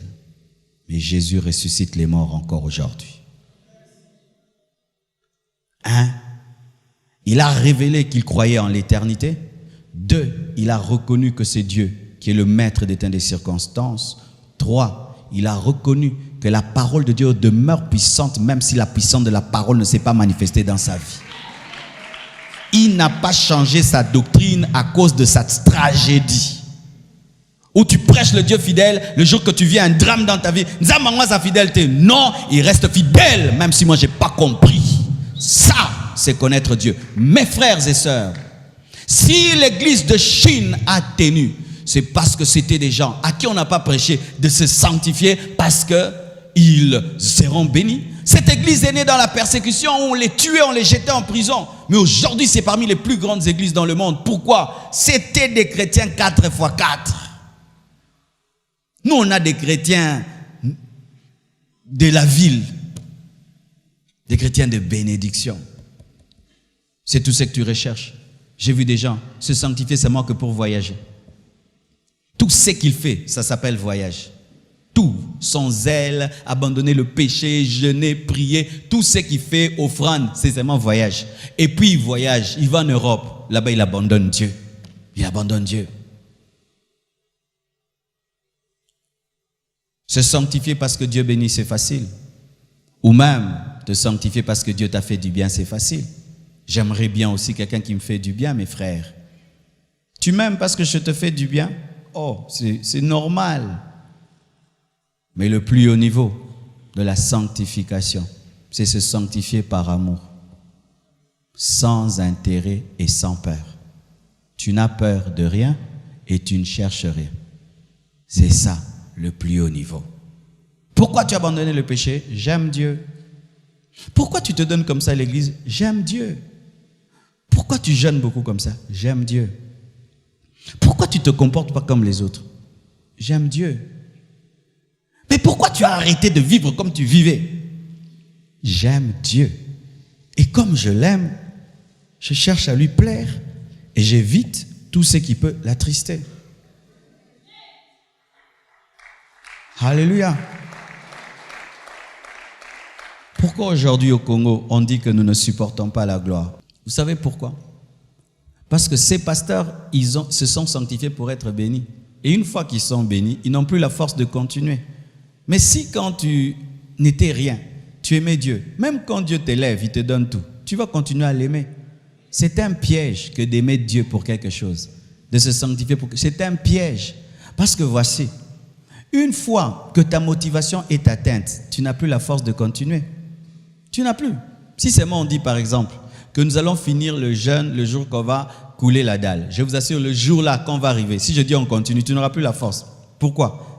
Mais Jésus ressuscite les morts encore aujourd'hui. Un, il a révélé qu'il croyait en l'éternité. Deux, il a reconnu que c'est Dieu qui est le maître des temps des circonstances. Trois, il a reconnu que la parole de Dieu demeure puissante même si la puissance de la parole ne s'est pas manifestée dans sa vie. Il n'a pas changé sa doctrine à cause de sa tragédie. Où tu prêches le Dieu fidèle, le jour que tu vis un drame dans ta vie, sa fidélité. Non, il reste fidèle, même si moi je n'ai pas compris. Ça, c'est connaître Dieu. Mes frères et sœurs, si l'église de Chine a tenu, c'est parce que c'était des gens à qui on n'a pas prêché de se sanctifier parce qu'ils seront bénis. Cette église est née dans la persécution où on les tuait, on les jetait en prison. Mais aujourd'hui, c'est parmi les plus grandes églises dans le monde. Pourquoi? C'était des chrétiens 4x4. Nous, on a des chrétiens de la ville, des chrétiens de bénédiction. C'est tout ce que tu recherches. J'ai vu des gens se sanctifier seulement que pour voyager. Tout ce qu'il fait, ça s'appelle voyage. Tout, son zèle, abandonner le péché, jeûner, prier, tout ce qu'il fait, offrande, c'est seulement voyage. Et puis il voyage, il va en Europe, là-bas il abandonne Dieu. Il abandonne Dieu. Se sanctifier parce que Dieu bénit, c'est facile. Ou même te sanctifier parce que Dieu t'a fait du bien, c'est facile. J'aimerais bien aussi quelqu'un qui me fait du bien, mes frères. Tu m'aimes parce que je te fais du bien? Oh, c'est normal. Mais le plus haut niveau de la sanctification, c'est se sanctifier par amour, sans intérêt et sans peur. Tu n'as peur de rien et tu ne cherches rien. C'est ça le plus haut niveau. Pourquoi tu as abandonné le péché? J'aime Dieu. Pourquoi tu te donnes comme ça à l'église? J'aime Dieu. Pourquoi tu jeûnes beaucoup comme ça? J'aime Dieu. Pourquoi tu ne te comportes pas comme les autres? J'aime Dieu. Mais pourquoi tu as arrêté de vivre comme tu vivais? J'aime Dieu. Et comme je l'aime, je cherche à lui plaire et j'évite tout ce qui peut l'attrister. Alléluia. Pourquoi aujourd'hui au Congo, on dit que nous ne supportons pas la gloire? Vous savez pourquoi? Parce que ces pasteurs, se sont sanctifiés pour être bénis. Et une fois qu'ils sont bénis, ils n'ont plus la force de continuer. Mais si quand tu n'étais rien, tu aimais Dieu, même quand Dieu t'élève, il te donne tout, tu vas continuer à l'aimer. C'est un piège que d'aimer Dieu pour quelque chose, de se sanctifier pour quelque chose. C'est un piège. Parce que voici, une fois que ta motivation est atteinte, tu n'as plus la force de continuer. Tu n'as plus. Si seulement on dit par exemple que nous allons finir le jeûne le jour qu'on va couler la dalle, je vous assure, le jour-là qu'on va arriver, si je dis on continue, tu n'auras plus la force. Pourquoi?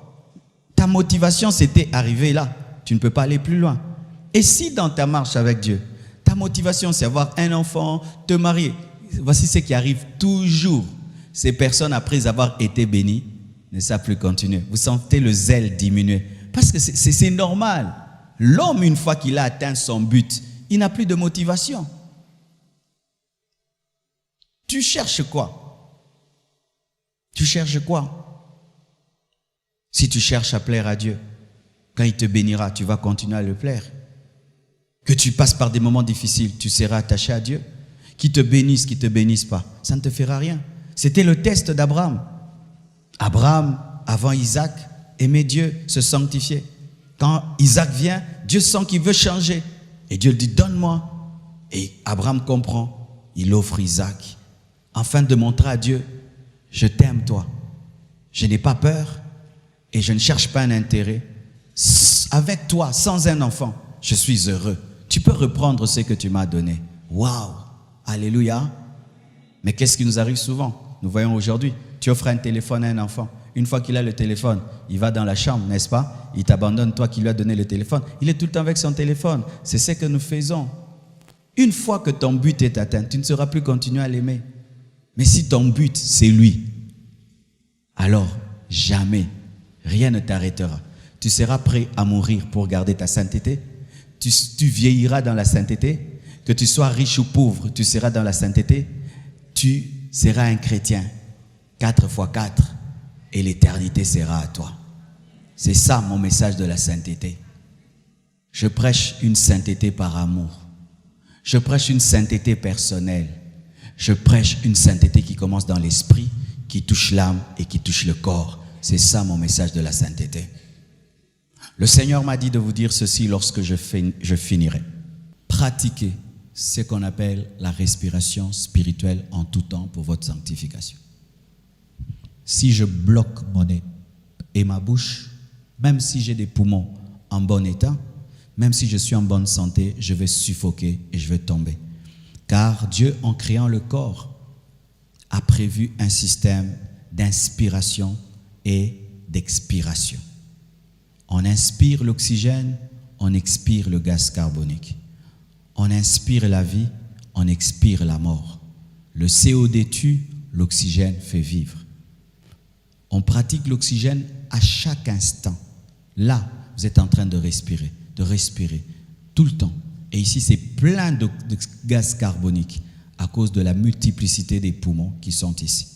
Ta motivation, c'était arriver là. Tu ne peux pas aller plus loin. Et si dans ta marche avec Dieu, ta motivation, c'est avoir un enfant, te marier, voici ce qui arrive toujours. Ces personnes, après avoir été bénies, ne savent plus continuer. Vous sentez le zèle diminuer. Parce que c'est normal. L'homme, une fois qu'il a atteint son but, il n'a plus de motivation. Tu cherches quoi? Tu cherches quoi? Si tu cherches à plaire à Dieu, quand il te bénira, tu vas continuer à le plaire. Que tu passes par des moments difficiles, tu seras attaché à Dieu. Qu'il te bénisse, qu'il ne te bénisse pas, ça ne te fera rien. C'était le test d'Abraham. Abraham, avant Isaac, aimait Dieu, se sanctifiait. Quand Isaac vient, Dieu sent qu'il veut changer. Et Dieu dit, donne-moi. Et Abraham comprend, il offre Isaac. Afin de montrer à Dieu, je t'aime toi. Je n'ai pas peur et je ne cherche pas un intérêt. Avec toi, sans un enfant, je suis heureux. Tu peux reprendre ce que tu m'as donné. Waouh! Alléluia! Mais qu'est-ce qui nous arrive souvent? Nous voyons aujourd'hui, tu offres un téléphone à un enfant. Une fois qu'il a le téléphone, il va dans la chambre, n'est-ce pas? Il t'abandonne, toi qui lui as donné le téléphone. Il est tout le temps avec son téléphone. C'est ce que nous faisons. Une fois que ton but est atteint, tu ne sauras plus continuer à l'aimer. Mais si ton but, c'est lui, alors jamais, rien ne t'arrêtera. Tu seras prêt à mourir pour garder ta sainteté. Tu vieilliras dans la sainteté. Que tu sois riche ou pauvre, tu seras dans la sainteté. Tu seras un chrétien 4 x 4 et l'éternité sera à toi. C'est ça mon message de la sainteté. Je prêche une sainteté par amour. Je prêche une sainteté personnelle. Je prêche une sainteté qui commence dans l'esprit, qui touche l'âme et qui touche le corps. C'est ça mon message de la sainteté. Le Seigneur m'a dit de vous dire ceci lorsque je finirai. Pratiquez ce qu'on appelle la respiration spirituelle en tout temps pour votre sanctification. Si je bloque mon nez et ma bouche, même si j'ai des poumons en bon état, même si je suis en bonne santé, je vais suffoquer et je vais tomber. Car Dieu, en créant le corps, a prévu un système d'inspiration et d'expiration. On inspire l'oxygène, on expire le gaz carbonique. On inspire la vie, on expire la mort. Le CO2 tue, l'oxygène fait vivre. On pratique l'oxygène à chaque instant. Là, vous êtes en train de respirer tout le temps. Et ici, c'est plein de gaz carbonique à cause de la multiplicité des poumons qui sont ici.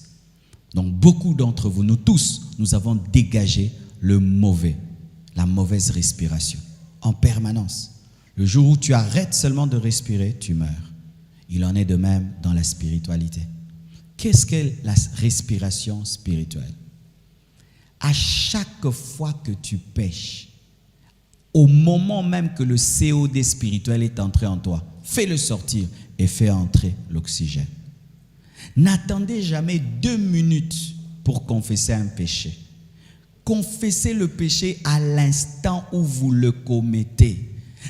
Donc, beaucoup d'entre vous, nous tous, nous avons dégagé le mauvais, la mauvaise respiration en permanence. Le jour où tu arrêtes seulement de respirer, tu meurs. Il en est de même dans la spiritualité. Qu'est-ce qu'est la respiration spirituelle? À chaque fois que tu pêches, au moment même que le CO2 spirituel est entré en toi, fais-le sortir et fais entrer l'oxygène. N'attendez jamais 2 minutes pour confesser un péché. Confessez le péché à l'instant où vous le commettez.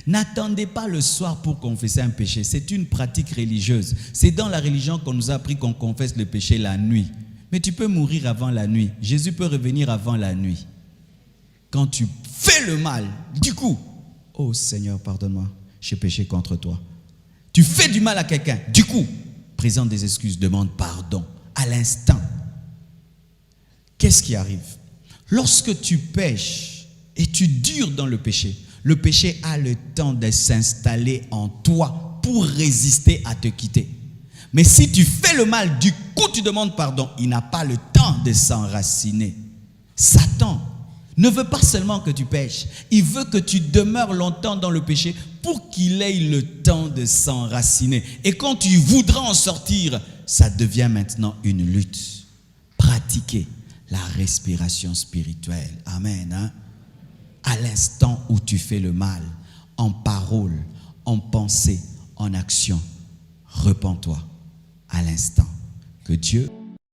N'attendez pas le soir pour confesser un péché. C'est une pratique religieuse. C'est dans la religion qu'on nous a appris qu'on confesse le péché la nuit. Mais tu peux mourir avant la nuit. Jésus peut revenir avant la nuit. Quand tu fais le mal, du coup, oh Seigneur, pardonne-moi, j'ai péché contre toi. Tu fais du mal à quelqu'un, du coup, présente des excuses, demande pardon à l'instant. Qu'est-ce qui arrive? Lorsque tu pêches et tu dures dans le péché a le temps de s'installer en toi pour résister à te quitter. Mais si tu fais le mal, du coup tu demandes pardon, il n'a pas le temps de s'enraciner. Satan ne veut pas seulement que tu pêches, il veut que tu demeures longtemps dans le péché pour qu'il ait le temps de s'enraciner. Et quand tu voudras en sortir, ça devient maintenant une lutte. Pratiquez la respiration spirituelle. Amen. Hein? À l'instant où tu fais le mal, en parole, en pensée, en action, repens-toi à l'instant. Que Dieu